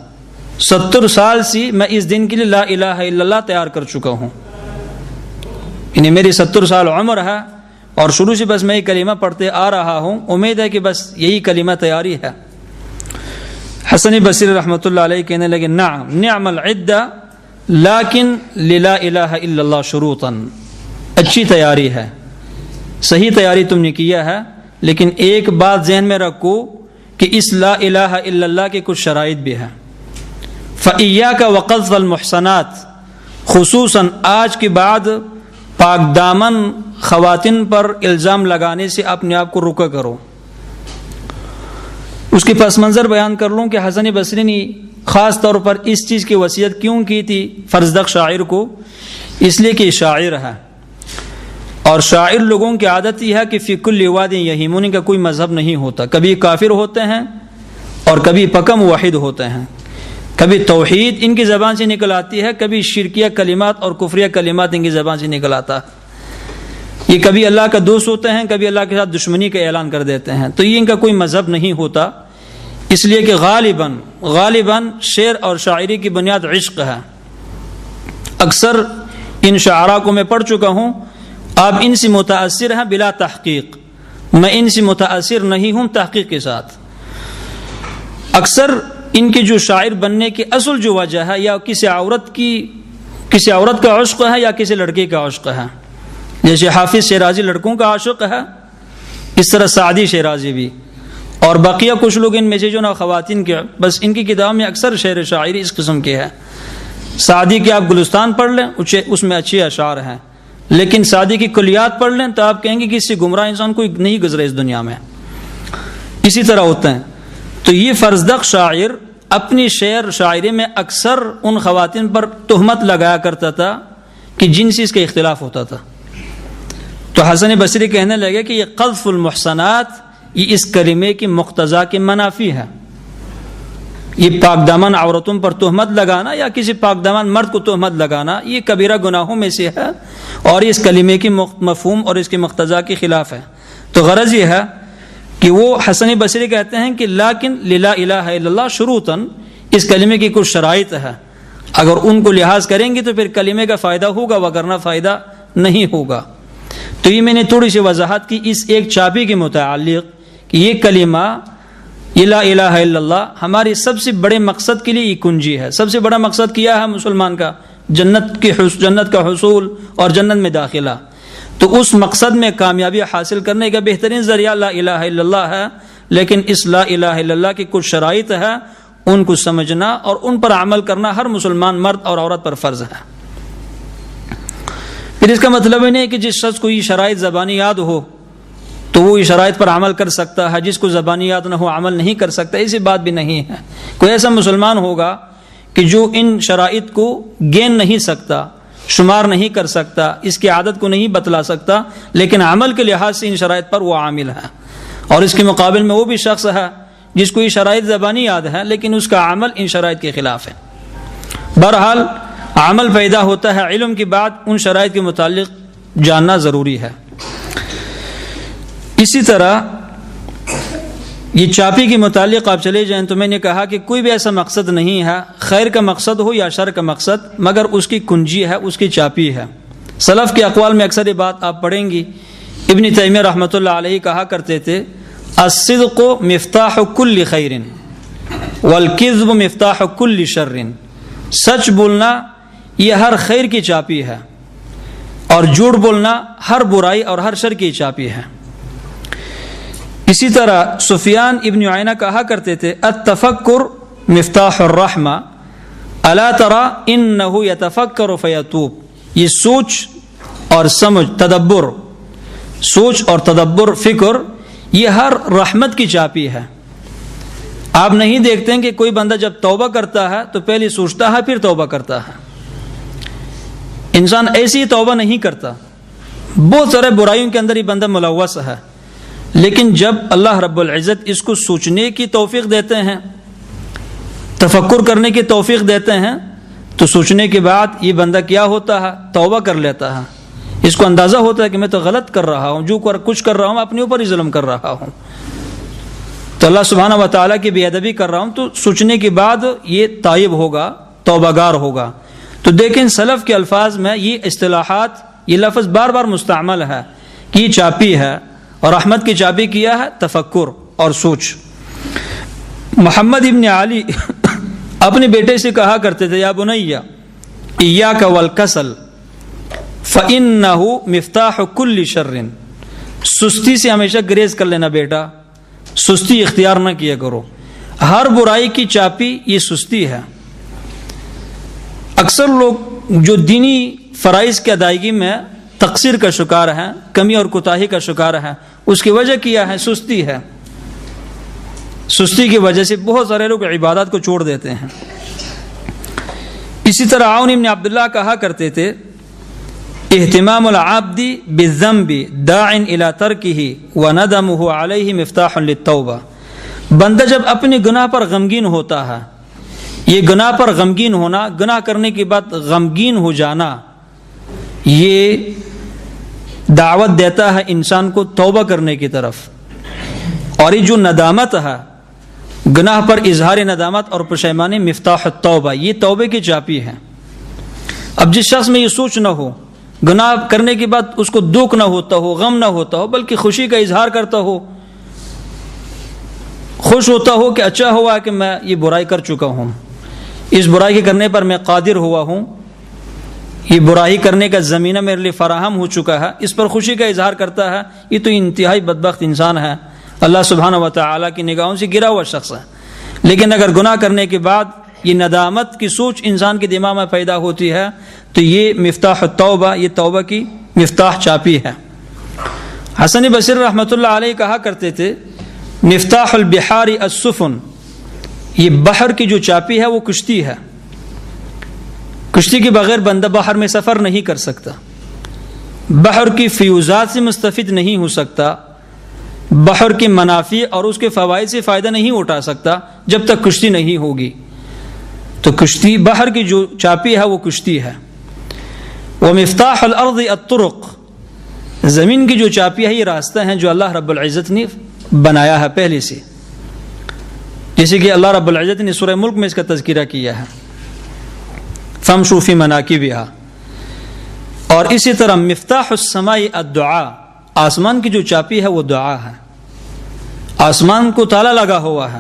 70 سال سے میں اس دن کے لیے لا الہ الا اللہ تیار کر چکا ہوں، یعنی میری 70 سال عمر ہے اور شروع سے بس میں یہ کلمہ پڑھتے آ رہا ہوں، امید ہے کہ بس یہی کلمہ تیاری ہے۔ حسن بصری رحمۃ اللہ علیہ کہنے لگے نعم نعم العدہ لیکن للا الہ الا اللہ شروطا، اچھی تیاری ہے، صحیح تیاری تم نے کیا ہے، لیکن ایک بات ذہن میں رکھو کہ اس لا الہ الا اللہ کے کچھ شرائط بھی ہیں۔ فإیاک وقذف المحصنات، خصوصاً آج کے بعد پاک دامن خواتین پر الزام لگانے سے اپنے آپ کو رکا کرو۔ اس کی پس منظر بیان کر لوں کہ حسن بصری نے خاص طور پر اس چیز کی وصیت کیوں کی تھی فرزدق شاعر کو، اس لیے کہ شاعر ہے اور شاعر لوگوں کی عادت یہ ہے کہ فی کل واد یہیمون، ان کا کوئی مذہب نہیں ہوتا، کبھی کافر ہوتے ہیں اور کبھی پکا موحد ہوتے ہیں، کبھی توحید ان کی زبان سے نکل آتی ہے، کبھی شرکیہ کلمات اور کفریہ کلمات ان کی زبان سے نکل آتا ہے۔ یہ کبھی اللہ کا دوست ہوتے ہیں، کبھی اللہ کے ساتھ دشمنی کا اعلان کر دیتے ہیں، تو یہ ان کا کوئی مذہب نہیں ہوتا، اس لیے کہ غالباً شعر اور شاعری کی بنیاد عشق ہے۔ اکثر ان شعراء کو میں پڑھ چکا ہوں، آپ ان سے متاثر ہیں بلا تحقیق، میں ان سے متاثر نہیں ہوں تحقیق کے ساتھ۔ اکثر ان کی جو شاعر بننے کی اصل جو وجہ ہے، یا کسی عورت کا عشق ہے یا کسی لڑکے کا عشق ہے، جیسے حافظ شیرازی لڑکوں کا عاشق ہے، اس طرح سعدی شیرازی بھی، اور بقیہ کچھ لوگ ان میں سے جو نا خواتین کے، بس ان کی کتاب میں اکثر شعر شاعری اس قسم کے ہے۔ سعدی کے آپ گلستان پڑھ لیں، اس میں اچھے اشعار ہیں، لیکن سعدی کی کلیات پڑھ لیں تو آپ کہیں گے کہ اس سے گمراہ انسان کوئی نہیں گزرے اس دنیا میں۔ اسی طرح ہوتے ہیں۔ تو یہ فرزدق شاعر اپنی شعر شاعری میں اکثر ان خواتین پر تہمت لگایا کرتا تھا کہ جن سے اس کا اختلاف ہوتا تھا۔ تو حسن بصری کہنے لگے کہ یہ قذف المحصنات، یہ اس کلمے کی مقتضا کی منافی ہے۔ یہ پاک دامن عورتوں پر تہمت لگانا یا کسی پاک دامن مرد کو تہمت لگانا، یہ کبیرہ گناہوں میں سے ہے، اور اس کلمے کی مفہوم اور اس کی مقتضا کے خلاف ہے۔ تو غرض یہ ہے کہ وہ حسن بصری کہتے ہیں کہ لیکن لا الہ الا اللہ شروطاً اس کلمے کی کچھ شرائط ہے، اگر ان کو لحاظ کریں گے تو پھر کلمے کا فائدہ ہوگا، وگرنہ فائدہ نہیں ہوگا۔ تو یہ میں نے تھوڑی سی وضاحت کی اس ایک چابی کے متعلق کہ یہ کلمہ یہ لا الہ الا اللہ ہمارے سب سے بڑے مقصد کے لیے یہ کنجی ہے۔ سب سے بڑا مقصد کیا ہے مسلمان کا؟ جنت کا حصول اور جنت میں داخلہ۔ تو اس مقصد میں کامیابی حاصل کرنے کا بہترین ذریعہ لا الہ الا اللہ ہے، لیکن اس لا الہ الا اللہ کی کچھ شرائط ہے، ان کو سمجھنا اور ان پر عمل کرنا ہر مسلمان مرد اور عورت پر فرض ہے۔ پھر اس کا مطلب یہ نہیں کہ جس شخص کو یہ شرائط زبانی یاد ہو تو وہ یہ شرائط پر عمل کر سکتا ہے، جس کو زبانی یاد نہ ہو عمل نہیں کر سکتا، ایسی بات بھی نہیں ہے۔ کوئی ایسا مسلمان ہوگا کہ جو ان شرائط کو گین نہیں سکتا، شمار نہیں کر سکتا، اس کی عادت کو نہیں بتلا سکتا، لیکن عمل کے لحاظ سے ان شرائط پر وہ عامل ہے، اور اس کے مقابل میں وہ بھی شخص ہے جس کو یہ شرائط زبانی یاد ہے لیکن اس کا عمل ان شرائط کے خلاف ہے۔ بہرحال عمل پیدا ہوتا ہے، علم کی بات ان شرائط کے متعلق جاننا ضروری ہے۔ اسی طرح یہ چاپی کے متعلق آپ چلے جائیں تو میں نے کہا کہ کوئی بھی ایسا مقصد نہیں ہے، خیر کا مقصد ہو یا شر کا مقصد، مگر اس کی کنجی ہے، اس کی چاپی ہے۔ سلف کے اقوال میں اکثر یہ بات آپ پڑھیں گی، ابن تیمیہ رحمۃ اللہ علیہ کہا کرتے تھے الصدق مفتاح کل خیر والکذب مفتاح کل شر، سچ بولنا یہ ہر خیر کی چابی ہے اور جھوٹ بولنا ہر برائی اور ہر شر کی چابی ہے۔ اسی طرح سفیان ابن عیینہ کہا کرتے تھے التفکر مفتاح الرحمہ الا تری انہ یتفکر فیتوب، یہ سوچ اور سمجھ، تدبر، سوچ اور تدبر، فکر، یہ ہر رحمت کی چابی ہے۔ آپ نہیں دیکھتے ہیں کہ کوئی بندہ جب توبہ کرتا ہے تو پہلے سوچتا ہے پھر توبہ کرتا ہے؟ انسان ایسی توبہ نہیں کرتا، بہت سارے برائیوں کے اندر یہ بندہ ملوث ہے، لیکن جب اللہ رب العزت اس کو سوچنے کی توفیق دیتے ہیں، تفکر کرنے کی توفیق دیتے ہیں، تو سوچنے کے بعد یہ بندہ کیا ہوتا ہے؟ توبہ کر لیتا ہے۔ اس کو اندازہ ہوتا ہے کہ میں تو غلط کر رہا ہوں، جو کچھ کر رہا ہوں اپنے اوپر ہی ظلم کر رہا ہوں، تو اللہ سبحانہ و تعالیٰ کی بے ادبی کر رہا ہوں، تو سوچنے کے بعد یہ تائب ہوگا، توبہ گار ہوگا۔ تو دیکھیں سلف کے الفاظ میں یہ اصطلاحات، یہ لفظ بار بار مستعمل ہے کہ یہ چابی ہے، اور رحمت کی چابی کیا ہے؟ تفکر اور سوچ۔ محمد ابن علی اپنے بیٹے سے کہا کرتے تھے یا بنی ایاک والکسل فإنہ مفتاح کل شر، سستی سے ہمیشہ گریز کر لینا بیٹا، سستی اختیار نہ کیا کرو، ہر برائی کی چابی یہ سستی ہے۔ اکثر لوگ جو دینی فرائض کی ادائیگی میں تقصیر کا شکار ہیں، کمی اور کوتاہی کا شکار ہیں، اس کی وجہ کیا ہے؟ سستی ہے۔ سستی کی وجہ سے بہت سارے لوگ عبادات کو چھوڑ دیتے ہیں۔ اسی طرح عون ابن عبداللہ کہا کرتے تھے اہتمام العبد بالذنب داع الى ترکه وندمه علیہ مفتاح للتوبہ. بندہ جب اپنے گناہ پر غمگین ہوتا ہے، یہ گناہ پر غمگین ہونا، گناہ کرنے کے بعد غمگین ہو جانا، یہ دعوت دیتا ہے انسان کو توبہ کرنے کی طرف. اور یہ جو ندامت ہے، گناہ پر اظہار ندامت اور پشیمانی، مفتاح التوبہ، یہ توبے کی چابی ہے. اب جس شخص میں یہ سوچ نہ ہو، گناہ کرنے کے بعد اس کو دکھ نہ ہوتا ہو، غم نہ ہوتا ہو، بلکہ خوشی کا اظہار کرتا ہو، خوش ہوتا ہو کہ اچھا ہوا کہ میں یہ برائی کر چکا ہوں، اس برائی کے کرنے پر میں قادر ہوا ہوں، یہ برائی کرنے کا زمینہ میرے لیے فراہم ہو چکا ہے، اس پر خوشی کا اظہار کرتا ہے، یہ تو انتہائی بدبخت انسان ہے، اللہ سبحانہ و تعالیٰ کی نگاہوں سے گرا ہوا شخص ہے. لیکن اگر گناہ کرنے کے بعد یہ ندامت کی سوچ انسان کے دماغ میں پیدا ہوتی ہے تو یہ مفتاح التوبہ، یہ توبہ کی مفتاح چابی ہے. حسن بصری رحمۃ اللہ علیہ کہا کرتے تھے، مفتاح البحار السفن، یہ بحر کی جو چابی ہے وہ کشتی ہے. کشتی کے بغیر بندہ بحر میں سفر نہیں کر سکتا، بحر کی فیوزات سے مستفید نہیں ہو سکتا، بحر کے منافع اور اس کے فوائد سے فائدہ نہیں اٹھا سکتا جب تک کشتی نہیں ہوگی. تو کشتی، بحر کی جو چابی ہے وہ کشتی ہے. ومفتاح الارض الطرق، زمین کی جو چابی ہے یہ راستہ ہیں جو اللہ رب العزت نے بنایا ہے پہلے سے، جیسے کہ اللہ رب العزت نے سورہ ملک میں اس کا تذکرہ کیا ہے، فامشوا فی مناکبہا. اور اسی طرح مفتاح السماء الدعاء، آسمان کی جو چابی ہے وہ دعا ہے. آسمان کو تالا لگا ہوا ہے،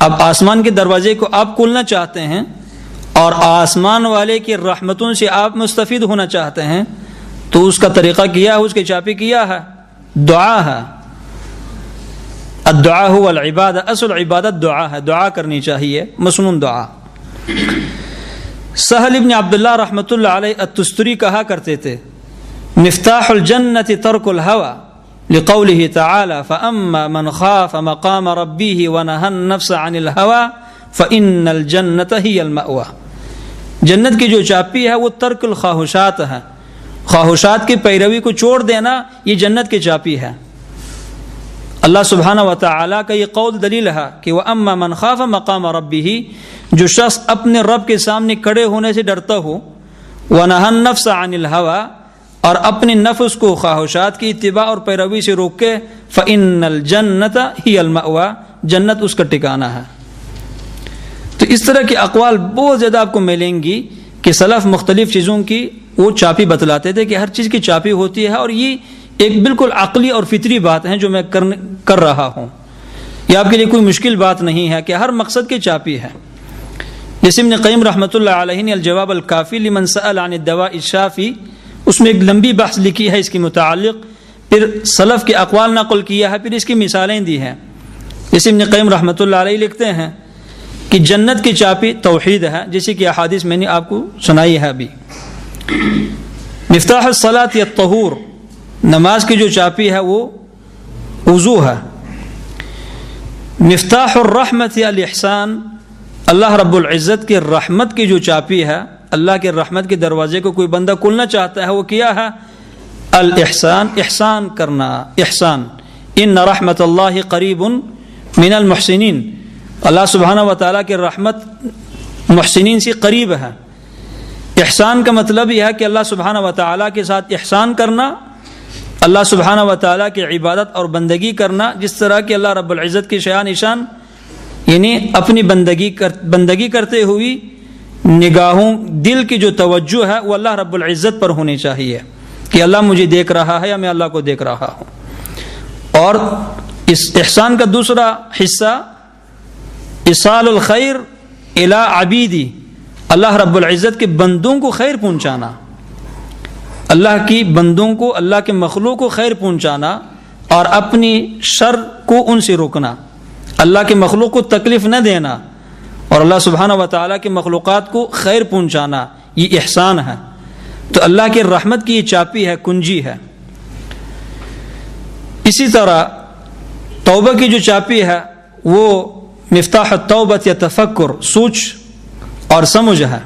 اب آسمان کے دروازے کو آپ کھولنا چاہتے ہیں اور آسمان والے کی رحمتوں سے آپ مستفید ہونا چاہتے ہیں تو اس کا طریقہ کیا ہے، اس کی چابی کیا ہے؟ دعا ہے. الدعاء هو العبادہ، اصل عبادت دعا ہے، دعا کرنی چاہیے، مسنون دعا. سہل ابن عبداللہ رحمۃ اللہ علیہ التستری کہا کرتے تھے، مفتاح الجنت ترک الہوى لقوله تعالی فاما من خاف مقام ربه ونهى النفس عن الهوى فان الجنت هي المأوى. جنت کی جو چابی ہے وہ ترک الخواہشات ہے، خواہشات کی پیروی کو چھوڑ دینا، یہ جنت کی چابی ہے. اللہ سبحانہ و تعالیٰ کا یہ قول دلیل ہے کہ وَأَمَّا مَنْ خَافَ مَقَامَ رَبِّهِ، جو شخص اپنے رب کے سامنے کھڑے ہونے سے ڈرتا ہو، وَنَهَى النَّفْسَ عَنِ الْهَوَى، اور اپنے نفس کو خواہشات کی اتباع اور پیروی سے روکے، فَإِنَّ الْجَنَّةَ هِيَ الْمَأْوَى، جنت اس کا ٹھکانہ ہے. تو اس طرح کے اقوال بہت زیادہ آپ کو ملیں گی کہ سلف مختلف چیزوں کی وہ چابی بتلاتے تھے کہ ہر چیز کی چابی ہوتی ہے، اور یہ ایک بالکل عقلی اور فطری بات ہے جو میں کر رہا ہوں. یہ آپ کے لیے کوئی مشکل بات نہیں ہے کہ ہر مقصد کی چابی ہے. جیسے ابن قیم رحمۃ اللہ علیہ نے الجواب الکافی لمن سأل عن الدواء الشافی، اس میں ایک لمبی بحث لکھی ہے اس کے متعلق، پھر سلف کے اقوال نقل کیا ہے، پھر اس کی مثالیں دی ہیں. جیسے ابن قیم رحمۃ اللہ علیہ لکھتے ہیں کہ جنت کی چابی توحید ہے، جیسے کہ احادیث میں نے آپ کو سنائی ہے ابھی. مفتاح الصلاۃ الطہور، نماز کی جو چابی ہے وہ وضو ہے. مفتاح الرحمت الاحسان، اللہ رب العزت کی رحمت کی جو چابی ہے، اللہ کے رحمت کے دروازے کو کوئی بندہ کھولنا چاہتا ہے، وہ کیا ہے؟ الاحسان، احسان کرنا. احسان، ان رحمت اللہ قریب من المحسنین، اللہ سبحانہ و تعالیٰ کی رحمت محسنین سے قریب ہے. احسان کا مطلب یہ ہے کہ اللہ سبحانہ و تعالیٰ کے ساتھ احسان کرنا، اللہ سبحانہ و تعالیٰ کی عبادت اور بندگی کرنا، جس طرح کہ اللہ رب العزت کی شان نشان، یعنی اپنی بندگی کرتے ہوئی نگاہوں، دل کی جو توجہ ہے وہ اللہ رب العزت پر ہونی چاہیے کہ اللہ مجھے دیکھ رہا ہے یا میں اللہ کو دیکھ رہا ہوں. اور اس احسان کا دوسرا حصہ ایصال الخیر الی عبیدی، اللہ رب العزت کے بندوں کو خیر پہنچانا، اللہ کی بندوں کو، اللہ کے مخلوق کو خیر پہنچانا اور اپنی شر کو ان سے روکنا، اللہ کے مخلوق کو تکلیف نہ دینا اور اللہ سبحانہ و تعالیٰ کے مخلوقات کو خیر پہنچانا، یہ احسان ہے. تو اللہ کی رحمت کی یہ چابی ہے، کنجی ہے. اسی طرح توبہ کی جو چابی ہے وہ مفتاح التوبہ یا تفکر، سوچ اور سمجھ ہے.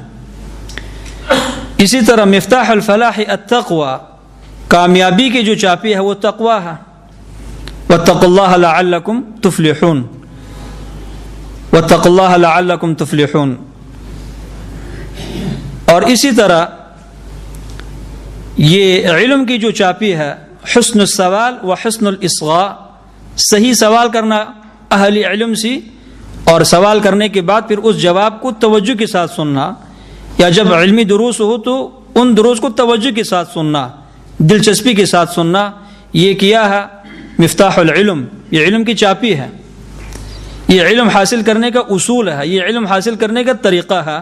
اسی طرح مفتاح الفلاح التقوی، کامیابی کی جو چابی ہے وہ تقوی ہے. واتقوا اللہ لعلکم تفلحون، واتقوا اللہ لعلکم تفلحون. اور اسی طرح یہ علم کی جو چابی ہے حسن السوال و حسن الاصغاء، صحیح سوال کرنا اہل علم سے، اور سوال کرنے کے بعد پھر اس جواب کو توجہ کے ساتھ سننا، یا جب علمی دروس ہو تو ان دروس کو توجہ کے ساتھ سننا، دلچسپی کے ساتھ سننا. یہ کیا ہے مفتاح العلم، یہ علم کی چابی ہے، یہ علم حاصل کرنے کا اصول ہے، یہ علم حاصل کرنے کا طریقہ ہے.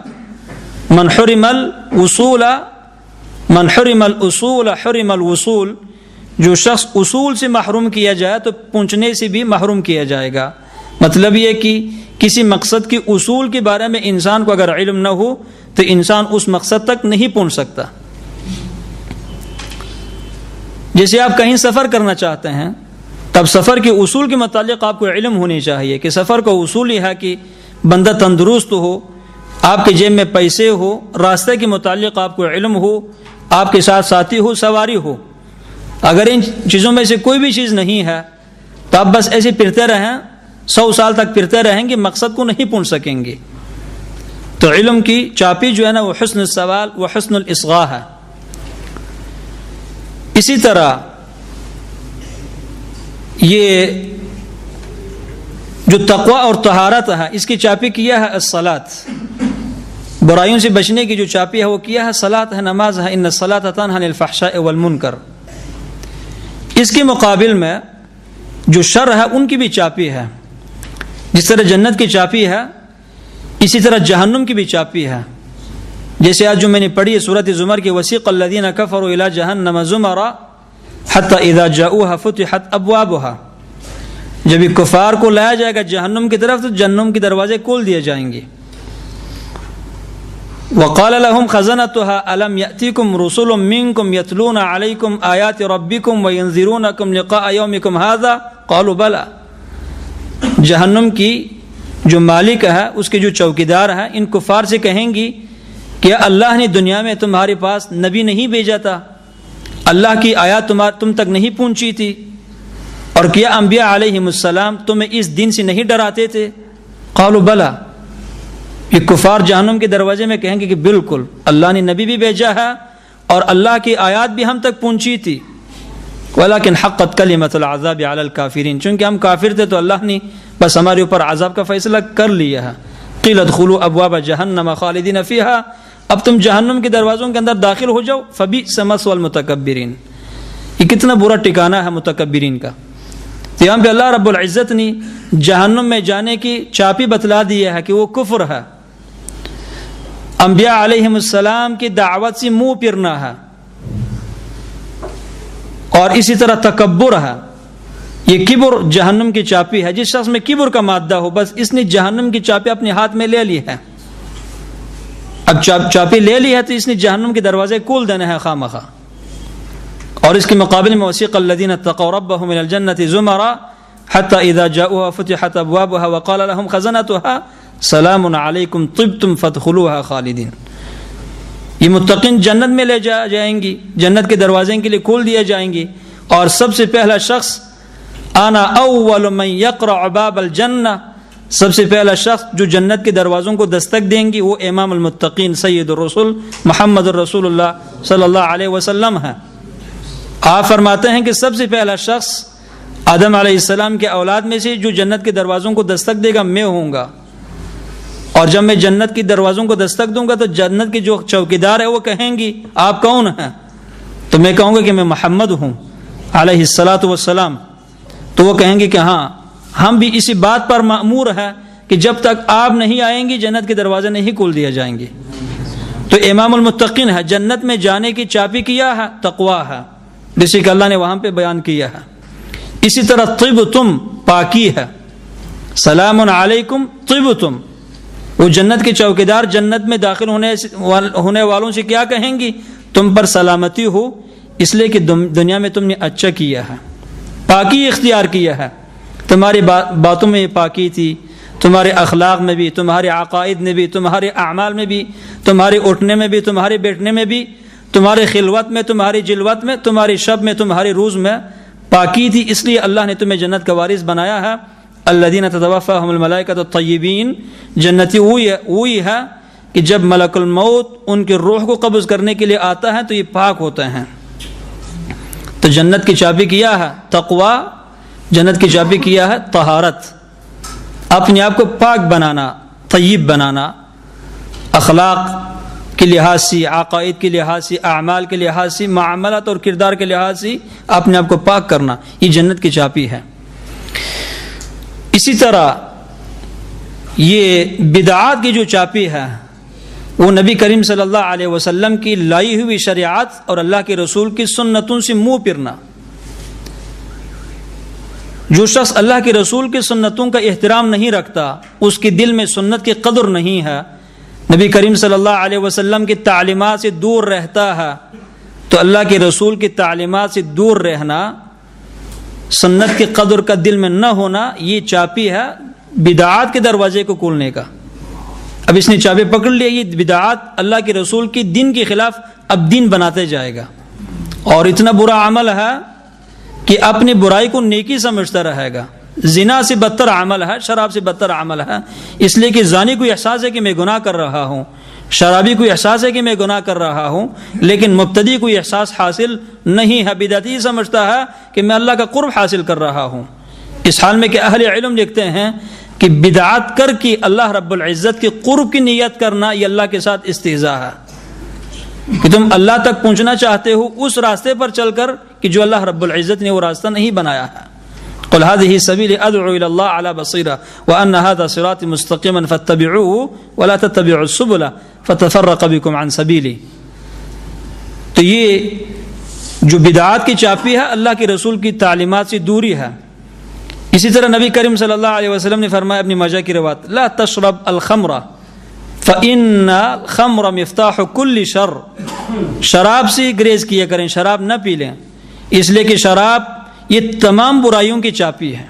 من حرم الوصول حرم الوصول، جو شخص اصول سے محروم کیا جائے تو پہنچنے سے بھی محروم کیا جائے گا. مطلب یہ کہ کسی مقصد کے اصول کے بارے میں انسان کو اگر علم نہ ہو تو انسان اس مقصد تک نہیں پہنچ سکتا. جیسے آپ کہیں سفر کرنا چاہتے ہیں تب سفر کے اصول کے متعلق آپ کو علم ہونی چاہیے کہ سفر کا اصول یہ ہے کہ بندہ تندرست ہو، آپ کے جیب میں پیسے ہو، راستے کے متعلق آپ کو علم ہو، آپ کے ساتھ ساتھی ہو، سواری ہو. اگر ان چیزوں میں سے کوئی بھی چیز نہیں ہے تو آپ بس ایسے پھرتے رہیں، 100 سال تک پھرتے رہیں گے، مقصد کو نہیں پہنچ سکیں گے. تو علم کی چابی جو ہے نا وہ حسن السوال و حسن الاصغاء ہے. اسی طرح یہ جو تقوی اور طہارت ہے اس کی چابی کیا ہے الصلاۃ، برائیوں سے بچنے کی جو چابی ہے وہ کیا ہے صلاۃ ہے، نماز ہے. ان الصلاۃ تنہی عن الفحشاء والمنکر. اس کے مقابل میں جو شر ہے ان کی بھی چابی ہے. جس طرح جنت کی چابی ہے اسی طرح جہنم کی بھی چابی ہے. جیسے آج جو میں نے پڑھی ہے سورۃ زمر کی، وسیق الذین کفروا الی جہنم زمرا حتی اذا جاؤوها فتحت ابوابها. جب یہ کفار کو لایا جائے گا جہنم کی طرف تو جہنم کے دروازے کھول دیے جائیں گے. وقال لهم خزنتها الم یأتیکم رسل منکم یتلون علیکم آیات ربکم وینذرونکم لقاء یومکم هذا قالوا بلی. جہنم کی جو مالک ہے، اس کے جو چوکیدار ہیں، ان کفار سے کہیں گی کہ اللہ نے دنیا میں تمہارے پاس نبی نہیں بھیجا تھا، اللہ کی آیات تم تک نہیں پہنچی تھی، اور کیا انبیاء علیہم السلام تمہیں اس دن سے نہیں ڈراتے تھے؟ قالوا بلا. یہ کفار جہنم کے دروازے میں کہیں گے کہ بالکل اللہ نے نبی بھی بھیجا ہے اور اللہ کی آیات بھی ہم تک پہنچی تھی، ولیکن حقت کلمۃ العذاب علی الکافرین، چونکہ ہم کافر تھے تو اللہ نے بس ہمارے اوپر عذاب کا فیصلہ کر لیا ہے. قیل ادخلوا ابواب جہنم خالدین فیہا، اب تم جہنم کے دروازوں کے اندر داخل ہو جاؤ. فبئس مثوى المتکبرین، یہ کتنا برا ٹھکانہ ہے متکبرین کا. تو یہاں پہ اللہ رب العزت نے جہنم میں جانے کی چابی بتلا دی ہے کہ وہ کفر ہے، انبیاء علیہم السلام کی دعوت سے منہ پھرنا ہے، اور اسی طرح تکبر ہے. یہ کبر جہنم کی چابی ہے. جس شخص میں کبر کا مادہ ہو بس اس نے جہنم کی چابی اپنے ہاتھ میں لے لی ہے. اب چابی لے لی ہے تو اس نے جہنم کے دروازے کھول دینے ہیں خامخواہ. اور اس کے مقابلے میں وسیق الذین اتقوا ربهم الى الجنة زمرا حتى اذا جاءوها فتحت ابوابها وقال لهم خزنتها سلام علیکم طبتم فادخلوها خالدین. یہ متقین جنت میں لے جائیں گی، جنت کے دروازے کے لیے کھول دیے جائیں گے، اور سب سے پہلا شخص انا اول من یقرع باب الجنہ، سب سے پہلا شخص جو جنت کے دروازوں کو دستک دیں گی وہ امام المتقین سید الرسول محمد الرسول اللہ صلی اللہ علیہ وسلم ہے. آپ فرماتے ہیں کہ سب سے پہلا شخص آدم علیہ السلام کے اولاد میں سے جو جنت کے دروازوں کو دستک دے گا میں ہوں گا. اور جب میں جنت کی دروازوں کو دستک دوں گا تو جنت کے جو چوکیدار ہے وہ کہیں گی آپ کون ہیں؟ تو میں کہوں گا کہ میں محمد ہوں علیہ الصلاۃ والسلام. تو وہ کہیں گے کہ ہاں ہم بھی اسی بات پر مأمور ہیں کہ جب تک آپ نہیں آئیں گی جنت کے دروازے نہیں کھول دیے جائیں گے. تو امام المتقین ہے، جنت میں جانے کی چابی کیا ہے؟ تقوی ہے، جیسے کہ اللہ نے وہاں پہ بیان کیا ہے. اسی طرح طبتم پاکی ہے، سلام علیکم طبتم. وہ جنت کے چوکیدار جنت میں داخل ہونے والوں سے کیا کہیں گی؟ تم پر سلامتی ہو، اس لیے کہ دنیا میں تم نے اچھا کیا ہے، پاکی اختیار کیا ہے، تمہاری باتوں میں پاکی تھی، تمہارے اخلاق میں بھی، تمہارے عقائد میں بھی، تمہارے اعمال میں بھی، تمہارے اٹھنے میں بھی، تمہارے بیٹھنے میں بھی، تمہارے خلوت میں، تمہاری جلوت میں، تمہاری شب میں، تمہارے روز میں پاکی تھی، اس لیے اللہ نے تمہیں جنت کا وارث بنایا ہے۔ الذین تتوفاہم الملائکۃ الطیبین، جنتی وہی ہے کہ جب ملک الموت ان کے روح کو قبض کرنے کے لیے آتا ہے تو یہ پاک ہوتے ہیں۔ تو جنت کی چابی کیا ہے تقوی، جنت کی چابی کیا ہے طہارت، اپنے آپ کو پاک بنانا، طیب بنانا، اخلاق کے لحاظ سے، عقائد کے لحاظ سے، اعمال کے لحاظ سے، معاملات اور کردار کے لحاظ سے اپنے آپ کو پاک کرنا، یہ جنت کی چابی ہے۔ اسی طرح یہ بدعات کی جو چابی ہے وہ نبی کریم صلی اللہ علیہ وسلم کی لائی ہوئی شریعت اور اللہ کے رسول کی سنتوں سے منہ پھرنا۔ جو شخص اللہ کے رسول کی سنتوں کا احترام نہیں رکھتا، اس کے دل میں سنت کی قدر نہیں ہے، نبی کریم صلی اللہ علیہ وسلم کی تعلیمات سے دور رہتا ہے، تو اللہ کے رسول کی تعلیمات سے دور رہنا، سنت کی قدر کا دل میں نہ ہونا، یہ چابی ہے بدعات کے دروازے کو کھولنے کا۔ اب اس نے چابی پکڑ لیا، یہ بدعات اللہ کے رسول کی دین کے خلاف اب دین بناتے جائے گا، اور اتنا برا عمل ہے کہ اپنی برائی کو نیکی سمجھتا رہے گا۔ زنا سے بدتر عمل ہے، شراب سے بدتر عمل ہے، اس لیے کہ زانی کو احساس ہے کہ میں گناہ کر رہا ہوں، شرابی کو احساس ہے کہ میں گناہ کر رہا ہوں، لیکن مبتدی کو احساس حاصل نہیں ہے، بدعتی سمجھتا ہے کہ میں اللہ کا قرب حاصل کر رہا ہوں۔ اس حال میں کہ اہل علم لکھتے ہیں کہ بدعات کر کے اللہ رب العزت کے قرب کی نیت کرنا یہ اللہ کے ساتھ استہزاء ہے، کہ تم اللہ تک پہنچنا چاہتے ہو اس راستے پر چل کر کہ جو اللہ رب العزت نے وہ راستہ نہیں بنایا ہے۔ قل هذه سبيلي ادعو الى الله على بصيرة وان هذا صراطي مستقيما فاتبعوه ولا تتبعوا السبل فتفرق بكم عن سبيلي۔ تو یہ جو بدعات کی چابی ہے اللہ کے رسول کی تعلیمات سے دوری ہے۔ اسی طرح نبی کریم صلی اللہ علیہ وسلم نے فرمایا ابن ماجہ کی روایت، لا تشرب الخمر فإن الخمر مفتاح كل شر، شراب سے گریز کیا کریں، شراب نہ پی لیں، اس لیے کہ شراب یہ تمام برائیوں کی چابی ہے،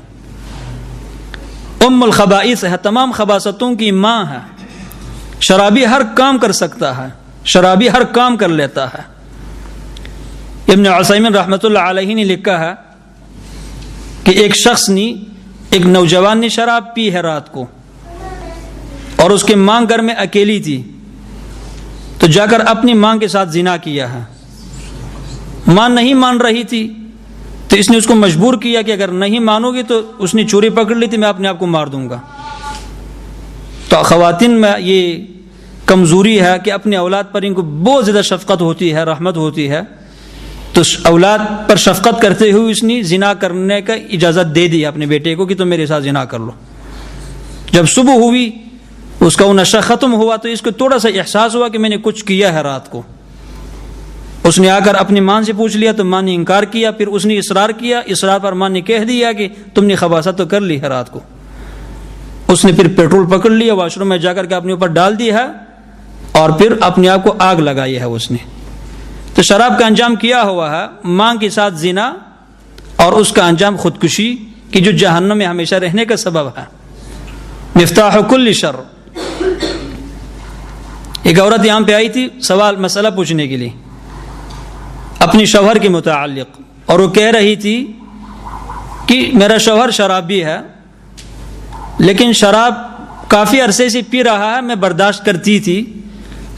ام الخبائث ہے، تمام خباثتوں کی ماں ہے۔ شرابی ہر کام کر سکتا ہے، شرابی ہر کام کر لیتا ہے۔ ابن عثیمین رحمۃ اللہ علیہ نے لکھا ہے کہ ایک نوجوان نے شراب پی ہے رات کو، اور اس کی ماں گھر میں اکیلی تھی، تو جا کر اپنی ماں کے ساتھ زنا کیا ہے۔ ماں نہیں مان رہی تھی تو اس نے اس کو مجبور کیا کہ اگر نہیں مانو گی تو اس نے چوری پکڑ لی تھی، میں اپنے آپ کو مار دوں گا۔ تو خواتین میں یہ کمزوری ہے کہ اپنے اولاد پر ان کو بہت زیادہ شفقت ہوتی ہے، رحمت ہوتی ہے، تو اولاد پر شفقت کرتے ہوئے اس نے زنا کرنے کا اجازت دے دی اپنے بیٹے کو کہ تم میرے ساتھ زنا کر لو۔ جب صبح ہوئی، اس کا وہ نشہ ختم ہوا، تو اس کو تھوڑا سا احساس ہوا کہ میں نے کچھ کیا ہے رات کو۔ اس نے آ کر اپنی ماں سے پوچھ لیا تو ماں نے انکار کیا، پھر اس نے اصرار کیا، اصرار پر ماں نے کہہ دیا کہ تم نے خباثت تو کر لی ہے رات کو۔ اس نے پھر پیٹرول پکڑ لیا، واش روم میں جا کر کے اپنے اوپر ڈال دیا ہے، اور پھر اپنے آپ کو آگ لگائی ہے اس نے۔ تو شراب کا انجام کیا ہوا ہے ماں کے ساتھ زنا، اور اس کا انجام خودکشی کہ جو جہنم میں ہمیشہ رہنے کا سبب ہے۔ مفتاح کل شر۔ ایک عورت یہاں پہ آئی تھی مسئلہ پوچھنے کے لیے اپنی شوہر کے متعلق، اور وہ کہہ رہی تھی کہ میرا شوہر شرابی ہے، لیکن شراب کافی عرصے سے پی رہا ہے، میں برداشت کرتی تھی،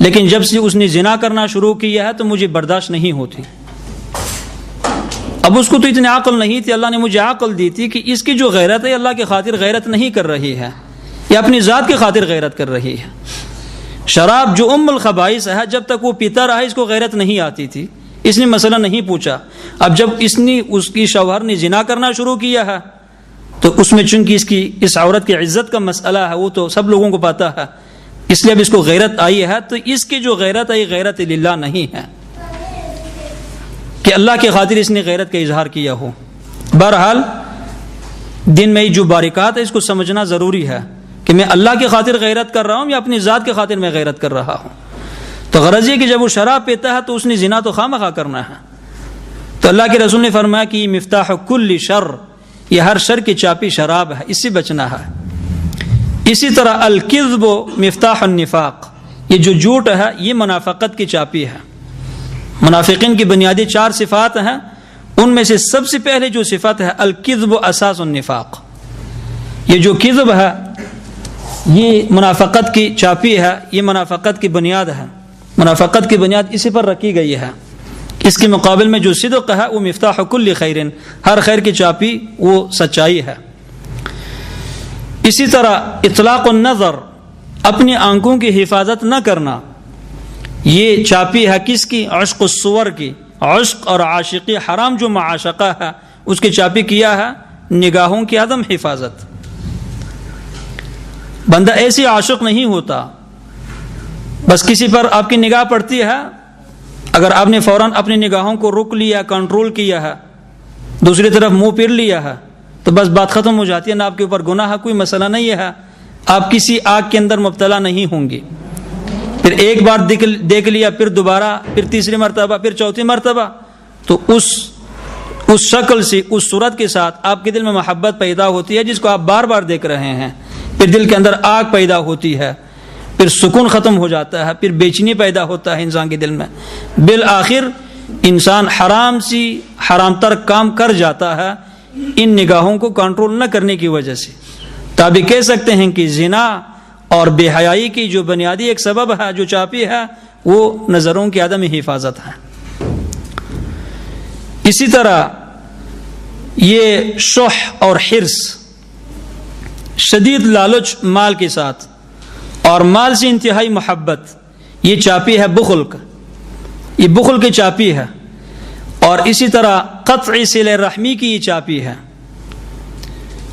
لیکن جب سے اس نے زنا کرنا شروع کیا ہے تو مجھے برداشت نہیں ہوتی۔ اب اس کو تو اتنی عقل نہیں تھی، اللہ نے مجھے عقل دی تھی کہ اس کی جو غیرت ہے اللہ کی خاطر غیرت نہیں کر رہی ہے، یہ اپنی ذات کی خاطر غیرت کر رہی ہے۔ شراب جو ام الخبائث ہے، جب تک وہ پیتا رہا اس کو غیرت نہیں آتی تھی، اس نے مسئلہ نہیں پوچھا۔ اب جب اس کی شوہر نے زنا کرنا شروع کیا ہے تو اس میں چونکہ اس عورت کی عزت کا مسئلہ ہے، وہ تو سب لوگوں کو پتا ہے، اس لیے اب اس کو غیرت آئی ہے، تو اس کی جو غیرت ہے یہ غیرت للہ نہیں ہے کہ اللہ کی خاطر اس نے غیرت کا اظہار کیا ہو۔ بہرحال دن میں جو باریکات ہے اس کو سمجھنا ضروری ہے کہ میں اللہ کی خاطر غیرت کر رہا ہوں یا اپنی ذات کی خاطر میں غیرت کر رہا ہوں۔ تو غرض یہ کہ جب وہ شراب پیتا ہے تو اس نے زنا تو خواہ کرنا ہے۔ تو اللہ کے رسول نے فرمایا کہ یہ مفتاح کل شر، یہ ہر شر کی چابی شراب ہے، اس سے بچنا ہے۔ اسی طرح الکذب مفتاح النفاق، یہ جو جھوٹ ہے یہ منافقت کی چابی ہے۔ منافقین کی بنیادی 4 صفات ہیں، ان میں سے سب سے پہلے جو صفت ہے الکذب اساس النفاق، یہ جو کذب ہے یہ منافقت کی چابی ہے، یہ منافقت کی بنیاد ہے، منافقت کی بنیاد اسی پر رکھی گئی ہے۔ اس کے مقابل میں جو صدق ہے وہ مفتاح کل خیر، ہر خیر کی چابی وہ سچائی ہے۔ اسی طرح اطلاق النظر، اپنی آنکھوں کی حفاظت نہ کرنا، یہ چابی ہے کس کی؟ عشق الصور کی، عشق اور عاشقی حرام جو معاشقہ ہے اس کی چابی کیا ہے نگاہوں کی عدم حفاظت۔ بندہ ایسی عاشق نہیں ہوتا، بس کسی پر آپ کی نگاہ پڑتی ہے، اگر آپ نے فوراً اپنی نگاہوں کو روک لیا، کنٹرول کیا ہے، دوسری طرف منہ پھیر لیا ہے تو بس بات ختم ہو جاتی ہے، نہ آپ کے اوپر گناہ ہے، کوئی مسئلہ نہیں ہے، آپ کسی آگ کے اندر مبتلا نہیں ہوں گے۔ پھر ایک بار دیکھ لیا، پھر دوبارہ، پھر تیسری مرتبہ، پھر چوتھی مرتبہ، تو اس شکل سے، اس صورت کے ساتھ آپ کے دل میں محبت پیدا ہوتی ہے جس کو آپ بار بار دیکھ رہے ہیں، پھر دل کے اندر آگ پیدا ہوتی ہے، پھر سکون ختم ہو جاتا ہے، پھر بے چینی پیدا ہوتا ہے انسان کے دل میں، بالآخر انسان حرام سی حرام تر کام کر جاتا ہے ان نگاہوں کو کنٹرول نہ کرنے کی وجہ سے۔ تو آپ یہ کہہ سکتے ہیں کہ زنا اور بے حیائی کی جو بنیادی ایک سبب ہے، جو چابی ہے، وہ نظروں کی عدم حفاظت ہے۔ اسی طرح یہ شح اور حرص، شدید لالچ مال کے ساتھ اور مال سے انتہائی محبت، یہ چابی ہے بخل کا، یہ بخل کی چابی ہے۔ اور اسی طرح قطع صلہ رحمی کی یہ چابی ہے،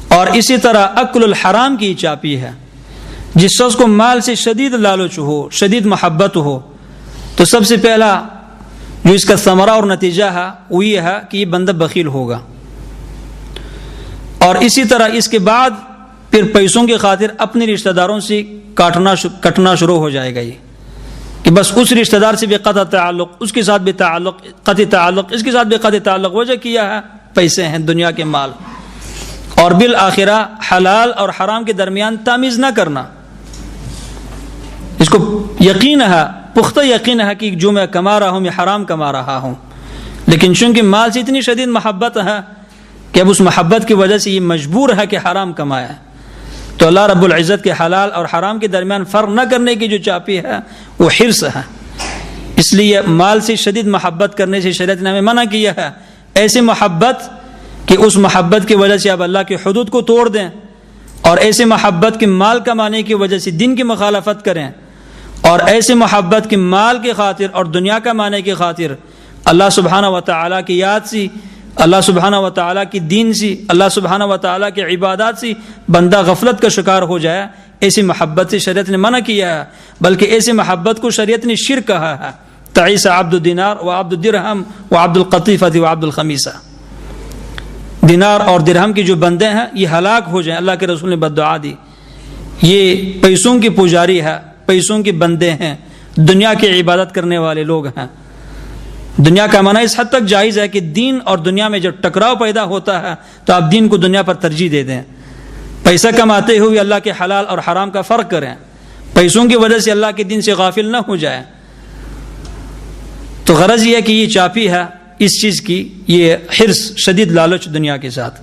اور اسی طرح اکل الحرام کی چابی ہے۔ جس شخص کو مال سے شدید لالچ ہو، شدید محبت ہو، تو سب سے پہلا جو اس کا ثمرہ اور نتیجہ ہے وہ یہ ہے کہ یہ بندہ بخیل ہوگا، اور اسی طرح اس کے بعد پھر پیسوں کی خاطر اپنے رشتہ داروں سے کٹنا شروع ہو جائے گا، یہ کہ بس اس رشتہ دار سے بھی قطع تعلق، اس کے ساتھ بھی قطع تعلق، اس کے ساتھ بھی قطع تعلق، وجہ کیا ہے پیسے ہیں، دنیا کے مال، اور بالآخرہ حلال اور حرام کے درمیان تمیز نہ کرنا۔ اس کو یقین ہے، پختہ یقین ہے کہ جو میں کما رہا ہوں میں حرام کما رہا ہوں، لیکن چونکہ مال سے اتنی شدید محبت ہے کہ اب اس محبت کی وجہ سے یہ مجبور ہے کہ حرام کمائے، تو اللہ رب العزت کے حلال اور حرام کے درمیان فرق نہ کرنے کی جو چابی ہے وہ حرص ہے۔ اس لیے مال سے شدید محبت کرنے سے شریعت نے ہمیں منع کیا ہے، ایسی محبت کہ اس محبت کی وجہ سے آپ اللہ کے حدود کو توڑ دیں، اور ایسی محبت کہ مال کمانے کی وجہ سے دین کی مخالفت کریں، اور ایسی محبت کہ مال کی خاطر اور دنیا کمانے کی خاطر اللہ سبحانہ و تعالیٰ کی یاد سے، اللہ سبحانہ و تعالیٰ کی دین سے، اللہ سبحانہ و تعالیٰ کی عبادات سے بندہ غفلت کا شکار ہو جائے، ایسی محبت سے شریعت نے منع کیا ہے۔ بلکہ ایسی محبت کو شریعت نے شرک کہا ہے، تعیس عبد الدینار و عبد الدرہم و عبد القطیفۃ و عبد الخمیسہ، دینار اور درہم کے جو بندے ہیں یہ ہلاک ہو جائیں، اللہ کے رسول نے بد دعا دی، یہ پیسوں کی پجاری ہے، پیسوں کے بندے ہیں، دنیا کی عبادت کرنے والے لوگ ہیں۔ دنیا کا معنی اس حد تک جائز ہے کہ دین اور دنیا میں جب ٹکراؤ پیدا ہوتا ہے تو آپ دین کو دنیا پر ترجیح دے دیں، پیسہ کماتے ہوئے اللہ کے حلال اور حرام کا فرق کریں، پیسوں کی وجہ سے اللہ کے دین سے غافل نہ ہو جائیں۔ تو غرض یہ ہے کہ یہ چابی ہے اس چیز کی، یہ حرص، شدید لالچ دنیا کے ساتھ۔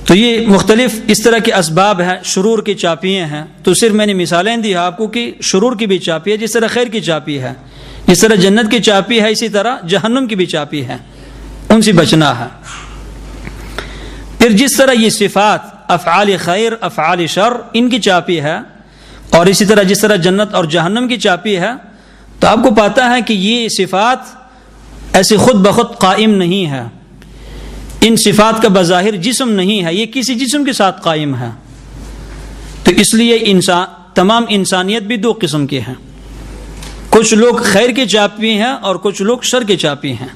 تو یہ مختلف اس طرح کے اسباب ہیں، شرور کی چابیاں ہیں۔ تو صرف میں نے مثالیں دی آپ کو کہ شرور کی بھی چابی ہے، جس طرح خیر کی چابی ہے، جس طرح جنت کی چابی ہے، اسی طرح جہنم کی بھی چابی ہے، ان سے بچنا ہے۔ پھر جس طرح یہ صفات افعال خیر، افعال شر، ان کی چابی ہے، اور اسی طرح جس طرح جنت اور جہنم کی چابی ہے، تو آپ کو پتہ ہے کہ یہ صفات ایسے خود بخود قائم نہیں ہے، ان صفات کا بظاہر جسم نہیں ہے، یہ کسی جسم کے ساتھ قائم ہے۔ تو اس لیے تمام انسانیت بھی دو قسم کی ہیں، کچھ لوگ خیر کے چابی ہیں اور کچھ لوگ شر کے چابی ہیں۔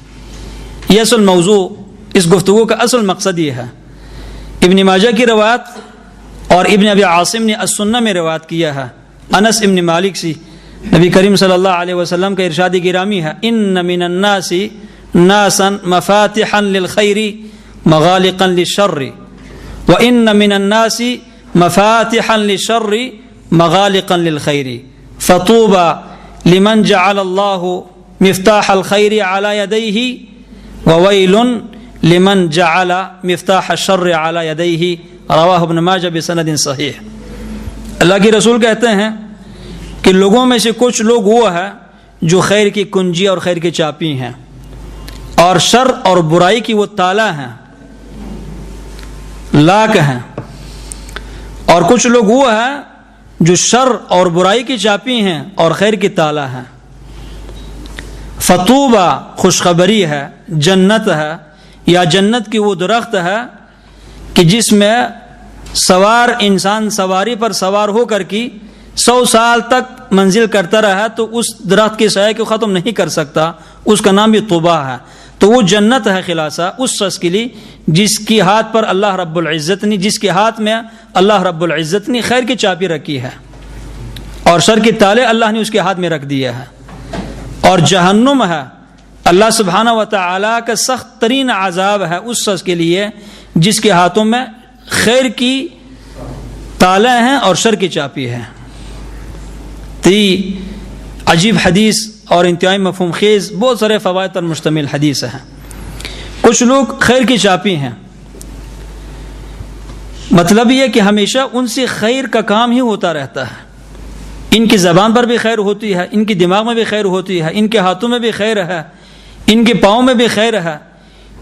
یہ اصل موضوع، اس گفتگو کا اصل مقصد یہ ہے۔ ابن ماجہ کی روایت اور ابن ابی عاصم نے السنہ میں روایت کیا ہے، انس ابن مالک سے نبی کریم صلی اللہ علیہ وسلم کا ارشاد گرامی ہے، ان من الناس ناسا مفاتحا للخیر مغالقا للشر وان من الناس مفاتحا للشر مغالقا للخير فطوبى لمن جعل الله مفتاح الخير على يديه وويل لمن جعل مفتاح الشر على يديه رواہ ابن ماجہ بسند صحیح۔ اللہ کے رسول کہتے ہیں کہ لوگوں میں سے کچھ لوگ وہ ہے جو خیر کی کنجی اور خیر کی چابی ہیں، اور شر اور برائی کی وہ تالا ہیں، لاک ہیں، اور کچھ لوگ وہ ہے جو شر اور برائی کی چابی ہیں اور خیر کی تالا ہیں۔ فطوبہ خوشخبری ہے، جنت ہے، یا جنت کی وہ درخت ہے کہ جس میں سوار انسان سواری پر سوار ہو کر کی 100 سال تک منزل کرتا رہا تو اس درخت کے سائے کو ختم نہیں کر سکتا، اس کا نام بھی طوبہ ہے۔ تو وہ جنت ہے خلاصہ اس شخص کے لیے جس کی ہاتھ پر اللہ رب العزت نے، جس کے ہاتھ میں اللہ رب العزت نے خیر کی چابی رکھی ہے اور شر کے تالے اللہ نے اس کے ہاتھ میں رکھ دیا ہے۔ اور جہنم ہے اللہ سبحانہ و تعالیٰ کا سخت ترین عذاب ہے اس شخص کے لیے جس کے ہاتھوں میں خیر کی تالے ہیں اور شر کی چابی ہے۔ عجیب حدیث اور انتہائی مفہوم خیز بہت سارے فوائد پر مشتمل حدیث ہے۔ کچھ لوگ خیر کی چابی ہیں، مطلب یہ کہ ہمیشہ ان سے خیر کا کام ہی ہوتا رہتا ہے، ان کی زبان پر بھی خیر ہوتی ہے، ان کی دماغ میں بھی خیر ہوتی ہے، ان کے ہاتھوں میں بھی خیر ہے، ان کے پاؤں میں بھی خیر ہے،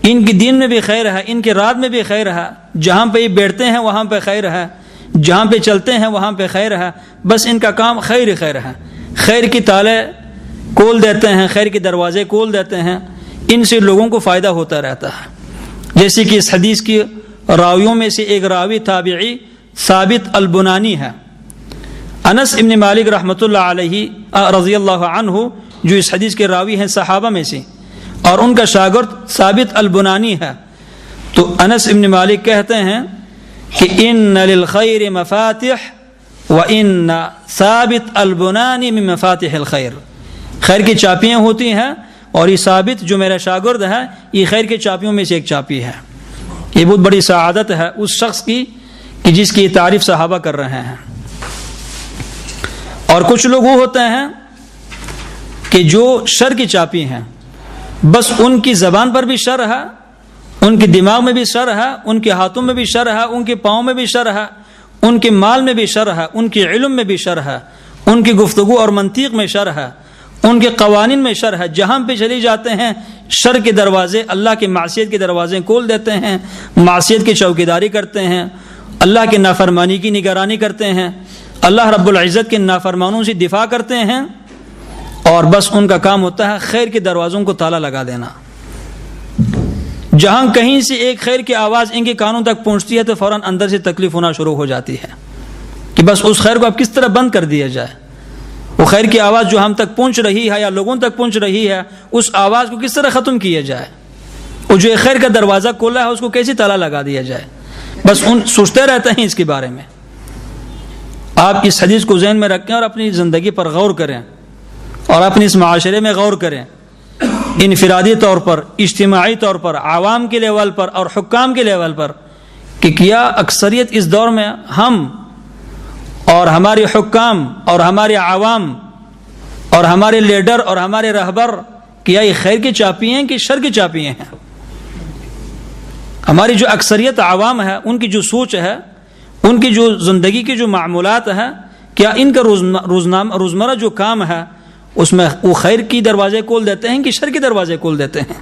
ان کی دین میں بھی خیر ہے، ان کے رات میں بھی خیر ہے، جہاں پہ یہ بیٹھتے ہیں وہاں پہ خیر ہے، جہاں پہ چلتے ہیں وہاں پہ خیر ہے، بس ان کا کام خیر ہی خیر ہے۔ خیر کی تالے کھول دیتے ہیں، خیر کے دروازے کھول دیتے ہیں، ان سے لوگوں کو فائدہ ہوتا رہتا ہے۔ جیسے کہ اس حدیث کی راویوں میں سے ایک راوی تابعی ثابت البنانی ہے، انس ابن مالک رحمۃ اللہ علیہ رضی اللہ عنہ جو اس حدیث کے راوی ہیں صحابہ میں سے، اور ان کا شاگرد ثابت البنانی ہے۔ تو انس ابن مالک کہتے ہیں کہ ان للخیر مفاتح وان ثابت البنانی من مفاتح الخیر، خیر کی چابیاں ہوتی ہیں اور یہ ثابت جو میرا شاگرد ہے یہ خیر کی چابیوں میں سے ایک چابی ہے۔ یہ بہت بڑی سعادت ہے اس شخص کی کہ جس کی تعریف صحابہ کر رہے ہیں۔ اور کچھ لوگ وہ ہوتے ہیں کہ جو شر کی چابی ہیں، بس ان کی زبان پر بھی شر ہے، ان کے دماغ میں بھی شر ہے، ان کے ہاتھوں میں بھی شر ہے، ان کے پاؤں میں بھی شر ہے، ان کے مال میں بھی شر ہے، ان کے علم میں بھی شر ہے، ان کی گفتگو اور منطق میں شر ہے، ان کے قوانین میں شر ہے، جہاں پہ چلی جاتے ہیں شر کے دروازے، اللہ کے معصیت کے دروازے کھول دیتے ہیں، معصیت کی چوکیداری کرتے ہیں، اللہ کے نافرمانی کی نگرانی کرتے ہیں، اللہ رب العزت کے نافرمانوں سے دفاع کرتے ہیں، اور بس ان کا کام ہوتا ہے خیر کے دروازوں کو تالا لگا دینا۔ جہاں کہیں سے ایک خیر کی آواز ان کے کانوں تک پہنچتی ہے تو فوراً اندر سے تکلیف ہونا شروع ہو جاتی ہے کہ بس اس خیر کو اب کس طرح بند کر دیا جائے، وہ خیر کی آواز جو ہم تک پہنچ رہی ہے یا لوگوں تک پہنچ رہی ہے اس آواز کو کس طرح ختم کیا جائے، وہ جو خیر کا دروازہ کھولا ہے اس کو کیسے تالا لگا دیا جائے، بس ان سوچتے رہتے ہیں اس کے بارے میں۔ آپ اس حدیث کو ذہن میں رکھیں اور اپنی زندگی پر غور کریں اور اپنے اس معاشرے میں غور کریں، انفرادی طور پر، اجتماعی طور پر، عوام کے لیول پر اور حکام کے لیول پر، کہ کیا اکثریت اس دور میں ہم اور ہمارے حکام اور ہمارے عوام اور ہمارے لیڈر اور ہمارے رہبر کیا یہ خیر کی چابیاں ہیں کہ شر کی چابیاں ہیں؟ ہماری جو اکثریت عوام ہے ان کی جو سوچ ہے، ان کی جو زندگی کی جو معمولات ہے، کیا ان کا روزمرہ جو کام ہے اس میں وہ خیر کی دروازے کھول دیتے ہیں کہ شر کے دروازے کھول دیتے ہیں؟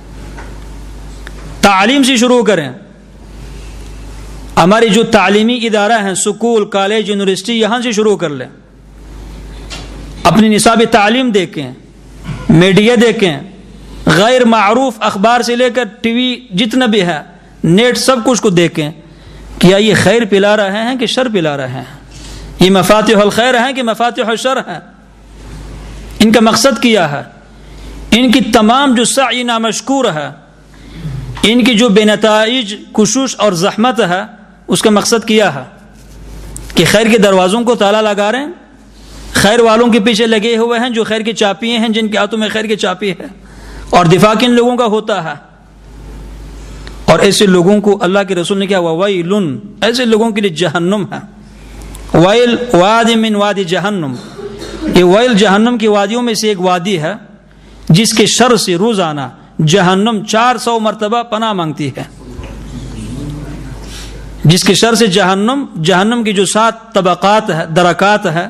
تعلیم سے شروع کریں، ہماری جو تعلیمی ادارہ ہیں، سکول، کالج، یونیورسٹی، یہاں سے شروع کر لیں، اپنی نصاب تعلیم دیکھیں، میڈیا دیکھیں، غیر معروف اخبار سے لے کر ٹی وی جتنا بھی ہے، نیٹ، سب کچھ کو دیکھیں، کیا یہ خیر پلا رہے ہیں کہ شر پلا رہے ہیں؟ یہ مفاتیح الخیر ہیں کہ مفاتیح الشر ہیں؟ ان کا مقصد کیا ہے؟ ان کی تمام جو سعی نامشکور ہے، ان کی جو بے نتائج کوشش اور زحمت ہے، اس کا مقصد کیا ہے کہ خیر کے دروازوں کو تالا لگا رہے ہیں، خیر والوں کے پیچھے لگے ہوئے ہیں جو خیر کی چابیاں ہیں، جن کے ہاتھوں میں خیر کی چابی ہے، اور دفاع کن لوگوں کا ہوتا ہے؟ اور ایسے لوگوں کو اللہ کے رسول نے کیا وَوَيْلٌ، ایسے لوگوں کے لیے جہنم ہے۔ ویل وادی من وادی جہنم، یہ ویل جہنم کی وادیوں میں سے ایک وادی ہے جس کے شر سے روزانہ جہنم 400 مرتبہ پناہ مانگتی ہے، جس کے شر سے جہنم کی جو 7 طبقات ہے، درکات ہے،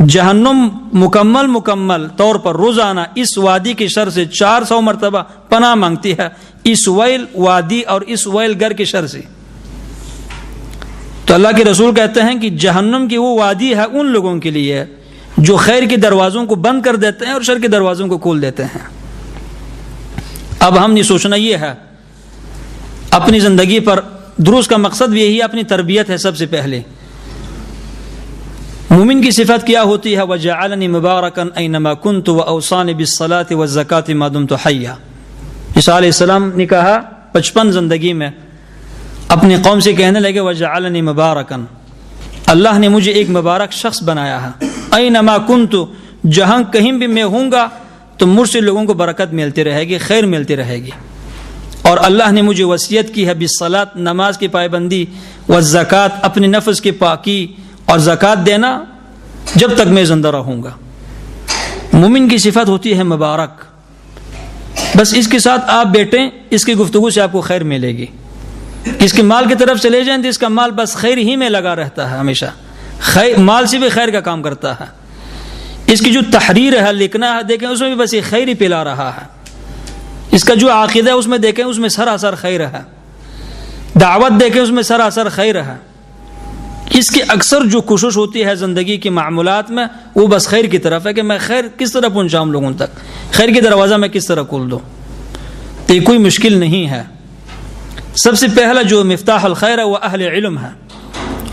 جہنم مکمل طور پر روزانہ اس وادی کے شر سے 400 مرتبہ پناہ مانگتی ہے، اس ویل وادی اور اس ویل گر کے شر سے۔ تو اللہ کے رسول کہتے ہیں کہ جہنم کی وہ وادی ہے ان لوگوں کے لیے جو خیر کے دروازوں کو بند کر دیتے ہیں اور شر کے دروازوں کو کھول دیتے ہیں۔ اب ہم نے سوچنا یہ ہے اپنی زندگی پر، دروس کا مقصد بھی یہی اپنی تربیت ہے۔ سب سے پہلے مومن کی صفت کیا ہوتی ہے؟ وَجَعَلَنِي مُبَارَكًا أَيْنَمَا كُنْتُ وَأَوْصَانِي بِالصَّلَاةِ وَالزَّكَاةِ مَا دُمْتُ حَيًّا۔ عیسیٰ علیہ السلام نے کہا 55 زندگی میں اپنی قوم سے کہنے لگے وَجَعَلَنِي مُبَارَكًا، اللہ نے مجھے ایک مبارک شخص بنایا ہے۔ أَيْنَمَا كُنْتُ، جہاں کہیں بھی میں ہوں گا تو مجھ سے لوگوں کو برکت ملتی رہے گی، خیر ملتی رہے گی۔ اور اللہ نے مجھے وصیت کی ہے بالصلاۃ، نماز کی پابندی، والزکات، اپنے نفس کی پاکی اور زکات دینا جب تک میں زندہ رہوں گا۔ مومن کی صفت ہوتی ہے مبارک، بس اس کے ساتھ آپ بیٹھیں، اس کی گفتگو سے آپ کو خیر ملے گی۔ اس کے مال کی طرف چلے جائیں تو اس کا مال بس خیر ہی میں لگا رہتا ہے، ہمیشہ مال سے بھی خیر کا کام کرتا ہے۔ اس کی جو تحریر ہے، لکھنا ہے، دیکھیں اس میں بھی بس یہ خیر ہی پلا رہا ہے۔ اس کا جو عقیدہ ہے اس میں دیکھیں اس میں سراسر خیر ہے، دعوت دیکھیں اس میں سراسر خیر ہے۔ اس کی اکثر جو کوشش ہوتی ہے زندگی کی معمولات میں وہ بس خیر کی طرف ہے کہ میں خیر کس طرح پہنچاؤں لوگوں تک، خیر کی دروازہ میں کس طرح کھول دوں۔ تو یہ کوئی مشکل نہیں ہے۔ سب سے پہلا جو مفتاح الخیر ہے وہ اہل علم ہے،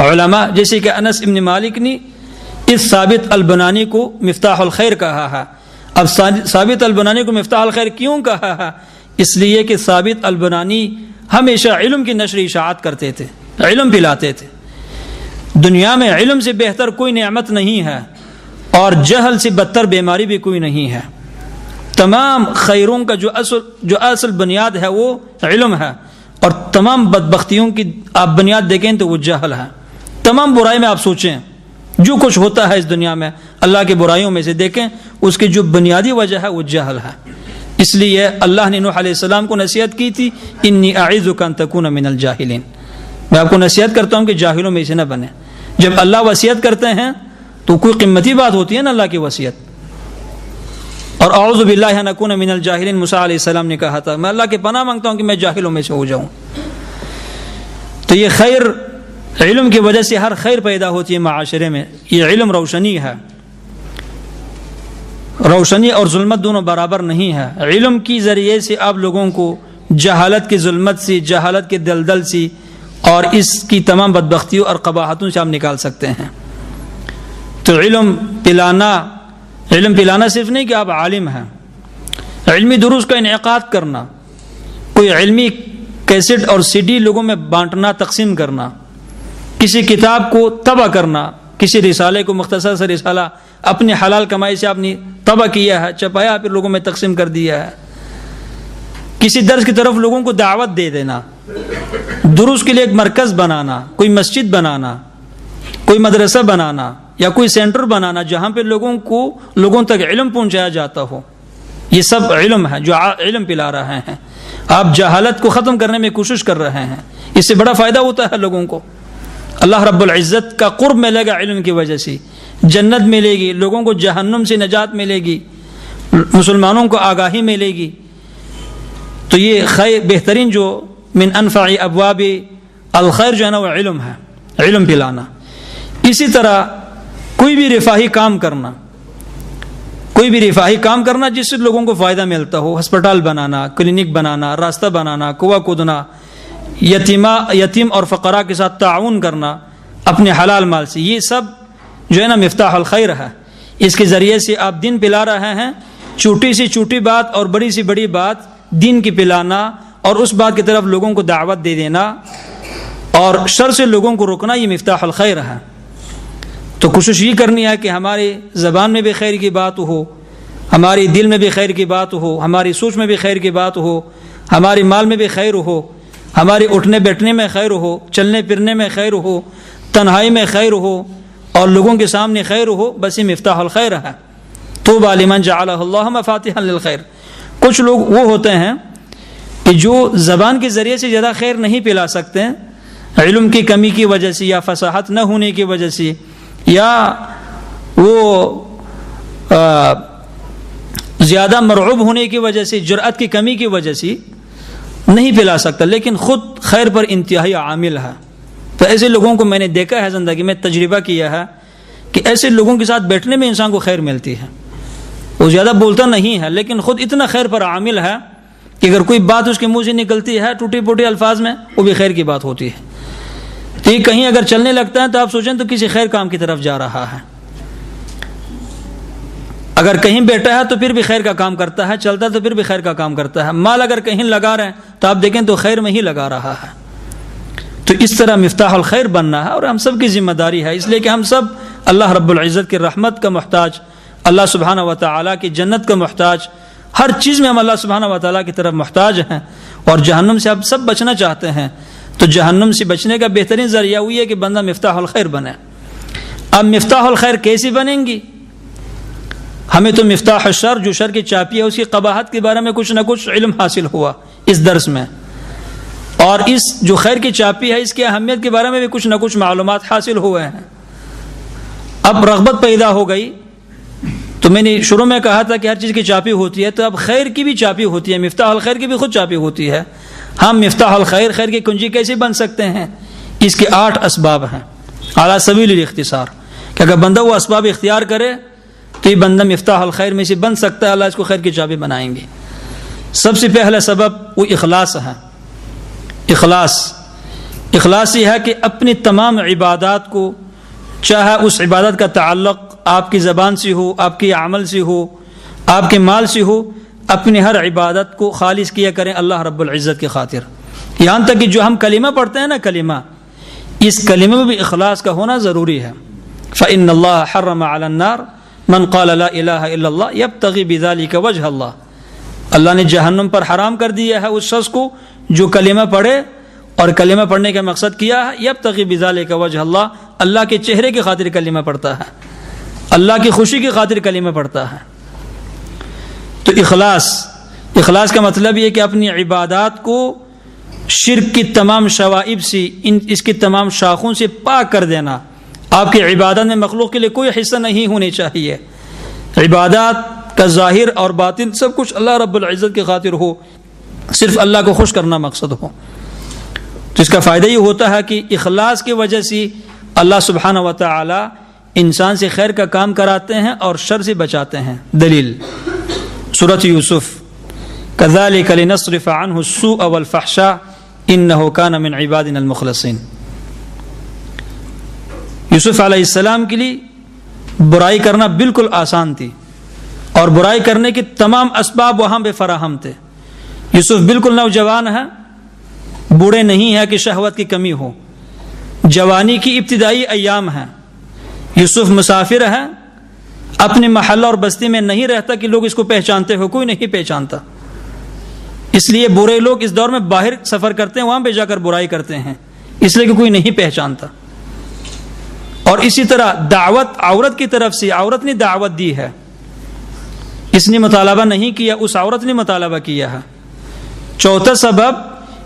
علماء، جیسے کہ انس ابن مالک نے اس ثابت البنانی کو مفتاح الخیر کہا ہے۔ اب ثابت البنانی کو مفتاح الخیر کیوں کہا ہے؟ اس لیے کہ ثابت البنانی ہمیشہ علم کی نشر اشاعت کرتے تھے، علم پلاتے تھے۔ دنیا میں علم سے بہتر کوئی نعمت نہیں ہے اور جہل سے بدتر بیماری بھی کوئی نہیں ہے۔ تمام خیروں کا جو اصل بنیاد ہے وہ علم ہے، اور تمام بدبختیوں کی آپ بنیاد دیکھیں تو وہ جہل ہے۔ تمام برائی میں آپ سوچیں، جو کچھ ہوتا ہے اس دنیا میں اللہ کی برائیوں میں سے دیکھیں، اس کی جو بنیادی وجہ ہے وہ جہل ہے۔ اس لیے اللہ نے نوح علیہ السلام کو نصیحت کی تھی، انی اعوذک ان تکون من الجاہلین، میں آپ کو نصیحت کرتا ہوں کہ جاہلوں میں سے نہ بنے۔ جب اللہ وصیت کرتے ہیں تو کوئی قیمتی بات ہوتی ہے نا اللہ کی وصیت۔ اور اعوذ باللہ ان اکون من الجاہلین، موسیٰ علیہ السلام نے کہا تھا میں اللہ کی پناہ مانگتا ہوں کہ میں جاہلوں میں سے ہو جاؤں۔ تو یہ خیر، علم کی وجہ سے ہر خیر پیدا ہوتی ہے معاشرے میں۔ یہ علم روشنی ہے، روشنی اور ظلمت دونوں برابر نہیں ہے۔ علم کی ذریعے سے آپ لوگوں کو جہالت کی ظلمت سے، جہالت کے دلدل سے اور اس کی تمام بدبختیوں اور قباحتوں سے آپ نکال سکتے ہیں۔ تو علم پلانا صرف نہیں کہ آپ عالم ہیں، علمی دروس کا انعقاد کرنا، کوئی علمی کیسٹ اور سی ڈی لوگوں میں بانٹنا، تقسیم کرنا، کسی کتاب کو طبع کرنا، کسی رسالے کو، مختصر سا رسالہ اپنی حلال کمائی سے آپ نے طبع کیا ہے، چھپایا، پھر لوگوں میں تقسیم کر دیا ہے۔ کسی درس کی طرف لوگوں کو دعوت دے دینا، دروس کے لیے ایک مرکز بنانا، کوئی مسجد بنانا، کوئی مدرسہ بنانا یا کوئی سینٹر بنانا جہاں پہ لوگوں تک علم پہنچایا جاتا ہو، یہ سب علم ہے جو علم پلا رہے ہیں۔ آپ جہالت کو ختم کرنے میں کوشش کر رہے ہیں، اس سے بڑا فائدہ ہوتا ہے لوگوں کو۔ اللہ رب العزت کا قرب ملے گا علم کی وجہ سے، جنت ملے گی، لوگوں کو جہنم سے نجات ملے گی، مسلمانوں کو آگاہی ملے گی۔ تو یہ خیر، بہترین جو من انفع ابواب الخیر جو ہے نا وہ علم ہے، علم پلانا۔ اسی طرح کوئی بھی رفاہی کام کرنا جس سے لوگوں کو فائدہ ملتا ہو، ہسپتال بنانا، کلینک بنانا، راستہ بنانا، کنواں کھودنا، یتیم اور فقراء کے ساتھ تعاون کرنا اپنے حلال مال سے، یہ سب جو ہے نا مفتاح الخیر ہے۔ اس کے ذریعے سے آپ دین پلا رہے ہیں، چھوٹی سی چھوٹی بات اور بڑی سی بڑی بات دین کی پلانا اور اس بات کی طرف لوگوں کو دعوت دے دینا اور شر سے لوگوں کو روکنا، یہ مفتاح الخیر ہے۔ تو کوشش یہ کرنی ہے کہ ہماری زبان میں بھی خیر کی بات ہو، ہماری دل میں بھی خیر کی بات ہو، ہماری سوچ میں بھی خیر کی بات ہو، ہماری مال میں بھی خیر ہو، ہماری اٹھنے بیٹھنے میں خیر ہو، چلنے پھرنے میں خیر ہو، تنہائی میں خیر ہو اور لوگوں کے سامنے خیر ہو، بس یہ مفتاح الخیر ہے۔ طوبی لمن جعلہ اللہ مفاتیحا للخیر۔ کچھ لوگ وہ ہوتے ہیں کہ جو زبان کے ذریعے سے زیادہ خیر نہیں پلا سکتے، علم کی کمی کی وجہ سے یا فصاحت نہ ہونے کی وجہ سے یا وہ زیادہ مرعوب ہونے کی وجہ سے، جرأت کی کمی کی وجہ سے نہیں پلا سکتا، لیکن خود خیر پر انتہائی عامل ہے۔ تو ایسے لوگوں کو میں نے دیکھا ہے، زندگی میں تجربہ کیا ہے کہ ایسے لوگوں کے ساتھ بیٹھنے میں انسان کو خیر ملتی ہے۔ وہ زیادہ بولتا نہیں ہے لیکن خود اتنا خیر پر عامل ہے کہ اگر کوئی بات اس کے منہ سے نکلتی ہے ٹوٹی پھوٹی الفاظ میں، وہ بھی خیر کی بات ہوتی ہے۔ تو یہ کہیں اگر چلنے لگتا ہے تو آپ سوچیں تو کسی خیر کام کی طرف جا رہا ہے۔ اگر کہیں بیٹھا ہے تو پھر بھی خیر کا کام کرتا ہے، چلتا ہے تو پھر بھی خیر کا کام کرتا ہے۔ مال اگر کہیں لگا رہے ہیں تو آپ دیکھیں تو خیر میں ہی لگا رہا ہے۔ تو اس طرح مفتاح الخیر بننا ہے اور ہم سب کی ذمہ داری ہے، اس لیے کہ ہم سب اللہ رب العزت کی رحمت کا محتاج، اللہ سبحانہ و تعالیٰ کی جنت کا محتاج، ہر چیز میں ہم اللہ سبحانہ و تعالیٰ کی طرف محتاج ہیں، اور جہنم سے ہم سب بچنا چاہتے ہیں۔ تو جہنم سے بچنے کا بہترین ذریعہ وہی ہے کہ بندہ مفتاح الخیر بنے۔ اب مفتاح الخیر کیسی بنیں گی؟ ہمیں تو مفتاح الشر، جو شر کی چابی ہے، اس کی قباحت کے بارے میں کچھ نہ کچھ علم حاصل ہوا اس درس میں، اور اس جو خیر کی چابی ہے اس کی اہمیت کے بارے میں بھی کچھ نہ کچھ معلومات حاصل ہوئے ہیں۔ اب رغبت پیدا ہو گئی، تو میں نے شروع میں کہا تھا کہ ہر چیز کی چابی ہوتی ہے، تو اب خیر کی بھی چابی ہوتی ہے، مفتاح الخیر کی بھی خود چابی ہوتی ہے۔ ہم مفتاح الخیر، خیر کی کنجی کیسے بن سکتے ہیں؟ اس کے 8 اسباب ہیں علی سبیل الاختصار، کہ اگر بندہ وہ اسباب اختیار کرے تو یہ بندہ مفتاح الخیر میں سے بن سکتا ہے، اللہ اس کو خیر کی چابی بنائیں گے۔ سب سے پہلا سبب وہ اخلاص ہے۔ اخلاص یہ ہے کہ اپنی تمام عبادات کو، چاہے اس عبادت کا تعلق آپ کی زبان سے ہو، آپ کے عمل سے ہو، آپ کے مال سے ہو، اپنی ہر عبادت کو خالص کیا کریں اللہ رب العزت کی خاطر۔ یہاں تک کہ جو ہم کلمہ پڑھتے ہیں نا، کلمہ، اس کلمہ میں بھی اخلاص کا ہونا ضروری ہے۔ فإن اللہ حرم علی النار من قال لا الہ الا اللہ یبتغی بذلک وجہ اللہ۔ اللہ نے جہنم پر حرام کر دیا ہے اس شخص کو جو کلمہ پڑھے، اور کلمہ پڑھنے کا مقصد کیا ہے؟ یبتغی بذلک وجہ اللہ، اللہ کے چہرے کی خاطر کلمہ پڑھتا ہے، اللہ کی خوشی کی خاطر کلمہ پڑھتا ہے۔ تو اخلاص کا مطلب یہ کہ اپنی عبادات کو شرک کی تمام شوائب سے، اس کی تمام شاخوں سے پاک کر دینا۔ آپ کی عبادت میں مخلوق کے لیے کوئی حصہ نہیں ہونی چاہیے۔ عبادات کا ظاہر اور باطن سب کچھ اللہ رب العزت کی خاطر ہو، صرف اللہ کو خوش کرنا مقصد ہو۔ تو اس کا فائدہ یہ ہوتا ہے کہ اخلاص کی وجہ سے اللہ سبحانہ و تعالی انسان سے خیر کا کام کراتے ہیں اور شر سے بچاتے ہیں۔ دلیل سورۃ یوسف، کذالک لنصرف عنہ السوء والفحشاء انہ کان من عبادنا المخلصین۔ یوسف علیہ السلام کے لیے برائی کرنا بالکل آسان تھی، اور برائی کرنے کے تمام اسباب وہاں بے فراہم تھے۔ یوسف بالکل نوجوان ہے، بوڑھے نہیں ہے کہ شہوت کی کمی ہو، جوانی کی ابتدائی ایام ہیں۔ یوسف مسافر ہے، اپنے محلہ اور بستی میں نہیں رہتا کہ لوگ اس کو پہچانتے ہو، کوئی نہیں پہچانتا۔ اس لیے برے لوگ اس دور میں باہر سفر کرتے ہیں، وہاں پہ جا کر برائی کرتے ہیں، اس لیے کہ کوئی نہیں پہچانتا۔ اور اسی طرح دعوت عورت کی طرف سے، عورت نے دعوت دی ہے، اس نے مطالبہ نہیں کیا، اس عورت نے مطالبہ کیا ہے۔ چوتھا سبب،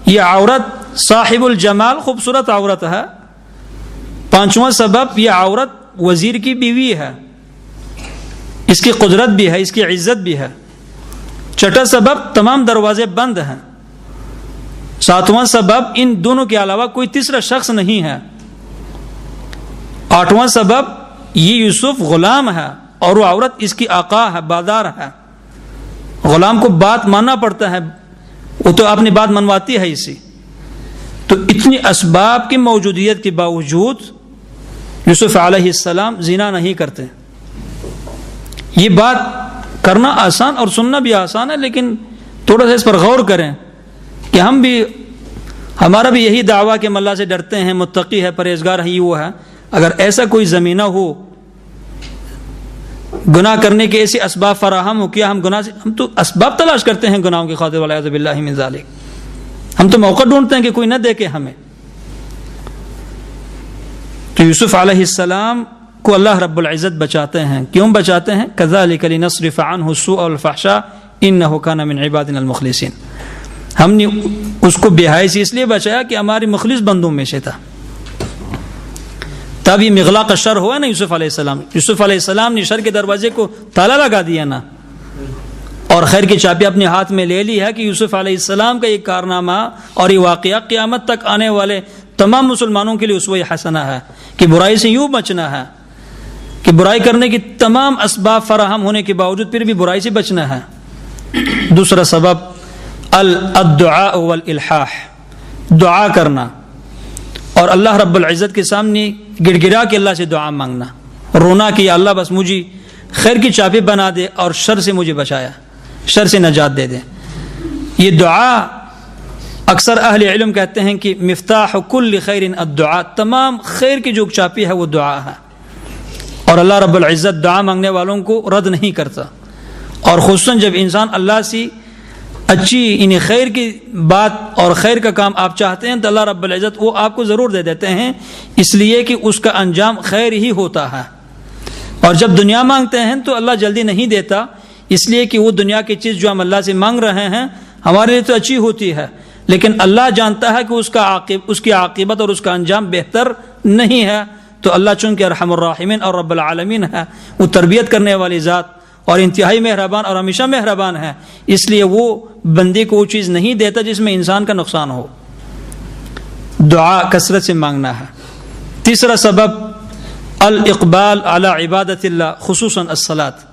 یہ عورت صاحب الجمال، خوبصورت عورت ہے۔ پانچواں سبب، یہ عورت وزیر کی بیوی ہے، اس کی قدرت بھی ہے، اس کی عزت بھی ہے۔ چھٹا سبب، تمام دروازے بند ہیں۔ ساتواں سبب، ان دونوں کے علاوہ کوئی تیسرا شخص نہیں ہے۔ آٹھواں سبب، یہ یوسف غلام ہے اور وہ عورت اس کی آقا ہے، بادار ہے۔ غلام کو بات ماننا پڑتا ہے، وہ تو اپنی بات منواتی ہے اسی۔ تو اتنی اسباب کی موجودیت کے باوجود یوسف علیہ السلام زنا نہیں کرتے۔ یہ بات کرنا آسان اور سننا بھی آسان ہے، لیکن تھوڑا سا اس پر غور کریں کہ ہمارا بھی یہی دعویٰ کہ ہم اللہ سے ڈرتے ہیں، متقی ہے، پرہیزگار ہے، یہ وہ ہے۔ اگر ایسا کوئی زمینہ ہو، گناہ کرنے کے ایسے اسباب فراہم ہو، کیا ہم تو اسباب تلاش کرتے ہیں گناہوں کی خاطر، والعیاذ باللہ من ذالک۔ ہم تو موقع ڈھونڈتے ہیں کہ کوئی نہ دیکھے ہمیں۔ تو یوسف علیہ السلام کو اللہ رب العزت بچاتے ہیں. کیوں بچاتے ہیں؟ کذالک لنصرف عنہ السوء والفحشاء انہ کان من عبادنا المخلصین. ہم نے اس کو بے حیائی سے اس لیے بچایا کہ ہمارے مخلص بندوں میں سے تھا. تب یہ مغلاق شر ہوا نا یوسف علیہ السلام. یوسف علیہ السلام نے شر کے دروازے کو تالا لگا دیا نا, اور خیر کی چابی اپنے ہاتھ میں لے لی ہے کہ یوسف علیہ السلام کا یہ کارنامہ اور یہ واقعہ قیامت تک آنے والے تمام مسلمانوں کے لیے اسوہ حسنہ ہے کہ برائی سے یوں بچنا ہے کہ برائی کرنے کی تمام اسباب فراہم ہونے کے باوجود پھر بھی برائی سے بچنا ہے. دوسرا سبب الدعاء والالحاح, دعا کرنا اور اللہ رب العزت کے سامنے گڑ گڑا کے اللہ سے دعا مانگنا, رونا کہ یا اللہ بس مجھے خیر کی چابی بنا دے اور شر سے مجھے بچایا, شر سے نجات دے دے. یہ دعا اکثر اہل علم کہتے ہیں کہ مفتاح کل خیر الدعاء, تمام خیر کی جو چابی ہے وہ دعا ہے, اور اللہ رب العزت دعا مانگنے والوں کو رد نہیں کرتا. اور خصوصاً جب انسان اللہ سے اچھی خیر کی بات اور خیر کا کام آپ چاہتے ہیں تو اللہ رب العزت وہ آپ کو ضرور دے دیتے ہیں, اس لیے کہ اس کا انجام خیر ہی ہوتا ہے. اور جب دنیا مانگتے ہیں تو اللہ جلدی نہیں دیتا, اس لیے کہ وہ دنیا کی چیز جو ہم اللہ سے مانگ رہے ہیں ہمارے لیے تو اچھی ہوتی ہے, لیکن اللہ جانتا ہے کہ اس کی عاقبت اور اس کا انجام بہتر نہیں ہے. تو اللہ چونکہ ارحم الراحمین اور رب العالمین ہے, وہ تربیت کرنے والی ذات اور انتہائی مہربان اور ہمیشہ مہربان ہے, اس لیے وہ بندے کو وہ چیز نہیں دیتا جس میں انسان کا نقصان ہو. دعا کثرت سے مانگنا ہے. تیسرا سبب الاقبال علی عبادت اللہ خصوصاً الصلاۃ,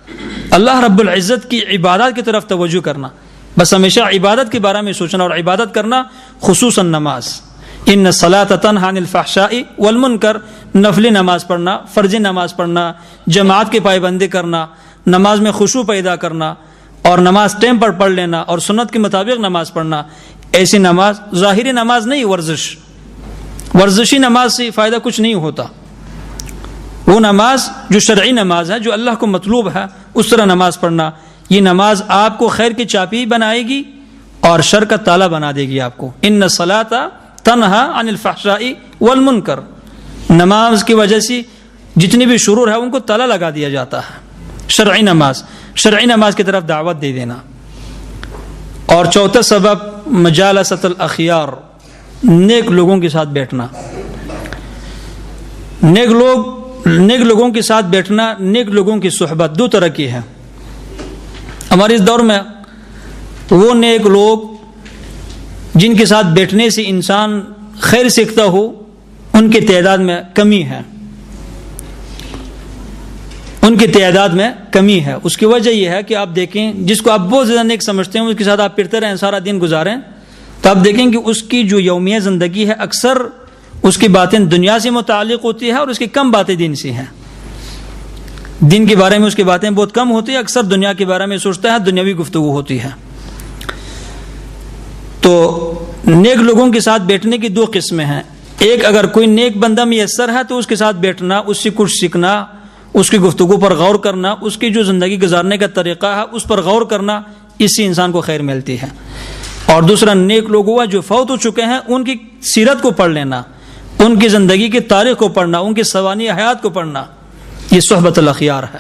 اللہ رب العزت کی عبادت کی طرف توجہ کرنا, بس ہمیشہ عبادت کے بارے میں سوچنا اور عبادت کرنا, خصوصاً نماز. ان الصلاۃ تنہی عن الفحشاء والمنکر, نفلی نماز پڑھنا, فرضی نماز پڑھنا, جماعت کی پابندی کرنا, نماز میں خشوع پیدا کرنا اور نماز ٹائم پر پڑھ لینا اور سنت کے مطابق نماز پڑھنا. ایسی نماز ظاہری نماز نہیں, ورزشی نماز سے فائدہ کچھ نہیں ہوتا. وہ نماز جو شرعی نماز ہے, جو اللہ کو مطلوب ہے, اس طرح نماز پڑھنا. یہ نماز آپ کو خیر کی چابی بنائے گی اور شر کا تالا بنا دے گی آپ کو. ان الصلاۃ تنہی عن الفحشاء والمنکر, نماز کی وجہ سے جتنی بھی شرور ہے ان کو تالا لگا دیا جاتا ہے. شرعی نماز کی طرف دعوت دے دینا. اور چوتھا سبب مجالست الاخیار, نیک لوگوں کے ساتھ بیٹھنا. نیک لوگوں کے ساتھ بیٹھنا, نیک لوگوں کی صحبت دو طرح کی ہے. ہمارے اس دور میں وہ نیک لوگ جن کے ساتھ بیٹھنے سے انسان خیر سیکھتا ہو, ان کی تعداد میں کمی ہے. اس کی وجہ یہ ہے کہ آپ دیکھیں جس کو آپ بہت زیادہ نیک سمجھتے ہیں اس کے ساتھ آپ پھرتے رہیں, سارا دن گزاریں, تو آپ دیکھیں کہ اس کی جو یومیہ زندگی ہے اکثر اس کی باتیں دنیا سے متعلق ہوتی ہے اور اس کی کم باتیں دین سے ہیں. دین کے بارے میں اس کی باتیں بہت کم ہوتی ہیں, اکثر دنیا کے بارے میں سوچتا ہے, دنیاوی گفتگو ہوتی ہے. تو نیک لوگوں کے ساتھ بیٹھنے کی دو قسمیں ہیں. ایک, اگر کوئی نیک بندہ میسر ہے تو اس کے ساتھ بیٹھنا, اس سے کچھ سیکھنا, اس کی گفتگو پر غور کرنا, اس کی جو زندگی گزارنے کا طریقہ ہے اس پر غور کرنا, اس سے انسان کو خیر ملتی ہے. اور دوسرا, نیک لوگ ہوا جو فوت ہو چکے ہیں ان کی سیرت کو پڑھ لینا, ان کی زندگی کی تاریخ کو پڑھنا, ان کی سوانح حیات کو پڑھنا, یہ صحبت الاخیار ہے.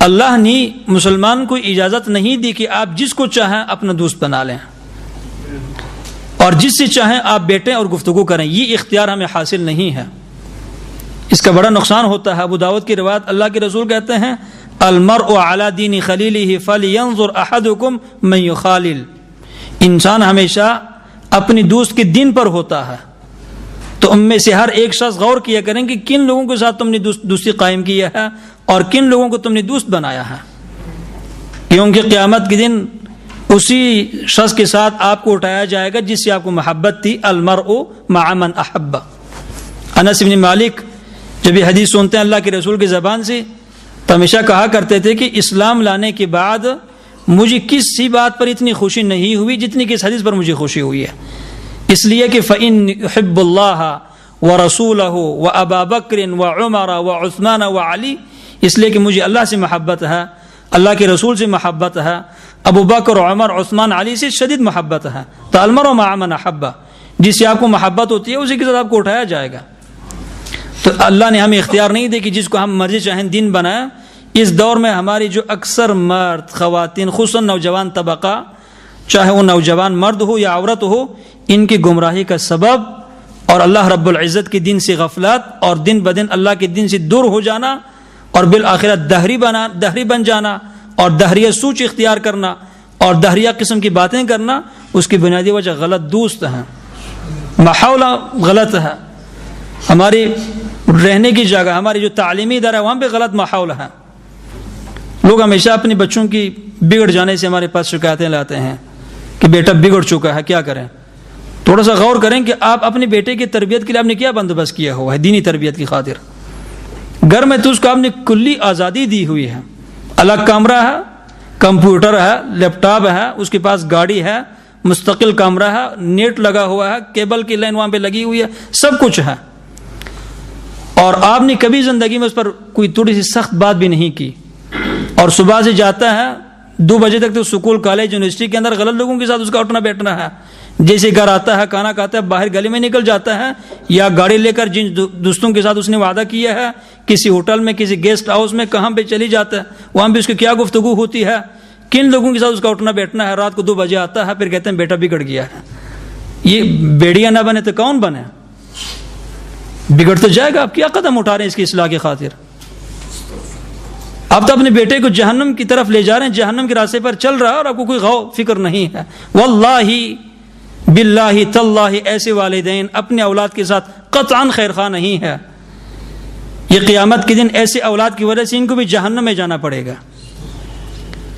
اللہ نے مسلمان کو اجازت نہیں دی کہ آپ جس کو چاہیں اپنا دوست بنا لیں اور جس سے چاہیں آپ بیٹھیں اور گفتگو کریں. یہ اختیار ہمیں حاصل نہیں ہے, اس کا بڑا نقصان ہوتا ہے. ابو داؤد کی روایت, اللہ کے رسول کہتے ہیں المرء علی دین خلیلہ فلینظر احدکم من یخالل, انسان ہمیشہ اپنی دوست کے دین پر ہوتا ہے. تو ان میں سے ہر ایک شخص غور کیا کریں کہ کن لوگوں کے ساتھ تم نے دوستی قائم کی ہے اور کن لوگوں کو تم نے دوست بنایا ہے, کیونکہ قیامت کے دن اسی شخص کے ساتھ آپ کو اٹھایا جائے گا جس سے آپ کو محبت تھی. المرء مع من احب. انس بن مالک جب یہ حدیث سنتے ہیں اللہ کے رسول کی زبان سے تو ہمیشہ کہا کرتے تھے کہ اسلام لانے کے بعد مجھے کسی بات پر اتنی خوشی نہیں ہوئی جتنی کہ اس حدیث پر مجھے خوشی ہوئی ہے. اس لیے کہ فإن يحب اللہ ورسولہ وابا بکر وعمر وعثمان وعلی, اس لیے کہ مجھے اللہ سے محبت ہے, اللہ کے رسول سے محبت ہے, ابو بکر عمر عثمان علی سے شدید محبت ہے. تو المرء مع من احب, جس سے آپ کو محبت ہوتی ہے اسی کے ساتھ آپ کو اٹھایا جائے گا. تو اللہ نے ہمیں اختیار نہیں دے کہ جس کو ہم مرضی چاہیں دین بنائیں. اس دور میں ہماری جو اکثر مرد خواتین خصوصاً نوجوان طبقہ, چاہے وہ نوجوان مرد ہو یا عورت ہو, ان کی گمراہی کا سبب اور اللہ رب العزت کے دین سے غفلت اور دن بدن اللہ کے دین سے دور ہو جانا اور بالآخرہ دہری بن جانا اور دہریہ سوچ اختیار کرنا اور دہریہ قسم کی باتیں کرنا, اس کی بنیادی وجہ غلط دوست ہیں, ماحول غلط ہے, ہماری رہنے کی جگہ, ہماری جو تعلیمی ادارہ ہے وہاں پہ غلط ماحول ہے. لوگ ہمیشہ اپنے بچوں کی بگڑ جانے سے ہمارے پاس شکایتیں لاتے ہیں کہ بیٹا بگڑ چکا ہے, کیا کریں. تھوڑا سا غور کریں کہ آپ اپنے بیٹے کی تربیت کے لیے آپ نے کیا بندوبست کیا ہوا ہے دینی تربیت کی خاطر. گھر میں تو اس کو آپ نے کلی آزادی دی ہوئی ہے, الگ کمرہ ہے, کمپیوٹر ہے, لیپ ٹاپ ہے, اس کے پاس گاڑی ہے, مستقل کمرہ ہے, نیٹ لگا ہوا ہے, کیبل کی لائن وہاں پہ لگی ہوئی ہے, سب کچھ ہے. اور آپ نے کبھی زندگی میں اس پر کوئی تھوڑی سی سخت بات بھی نہیں کی. اور صبح سے جاتا ہے 2 بجے تک تو اسکول کالج یونیورسٹی کے اندر غلط لوگوں کے ساتھ اس کا اٹھنا بیٹھنا ہے. جیسے گھر آتا ہے کھانا کھاتا ہے باہر گلی میں نکل جاتا ہے, یا گاڑی لے کر جن دوستوں کے ساتھ اس نے وعدہ کیا ہے کسی ہوٹل میں کسی گیسٹ ہاؤس میں کہاں پہ چلی جاتا ہے, وہاں پہ اس کی کیا گفتگو ہوتی ہے, کن لوگوں کے ساتھ اس کا اٹھنا بیٹھنا ہے. رات کو 2 بجے آتا ہے, پھر کہتے ہیں بیٹا بگڑ گیا ہے. یہ بیڑیا نہ بنے تو کون بنے؟ بگڑ تو جائے گا. آپ کیا قدم اٹھا رہے ہیں اس کی اصلاح کی خاطر؟ آپ تو اپنے بیٹے کو جہنم کی طرف لے جا رہے ہیں, جہنم کے راستے پر چل رہا ہے اور آپ کو کوئی غور فکر نہیں ہے. واللہ باللہ تاللہ ایسے والدین اپنے اولاد کے ساتھ قطعاً خیر خواہ نہیں ہے. یہ قیامت کے دن ایسے اولاد کی وجہ سے ان کو بھی جہنم میں جانا پڑے گا.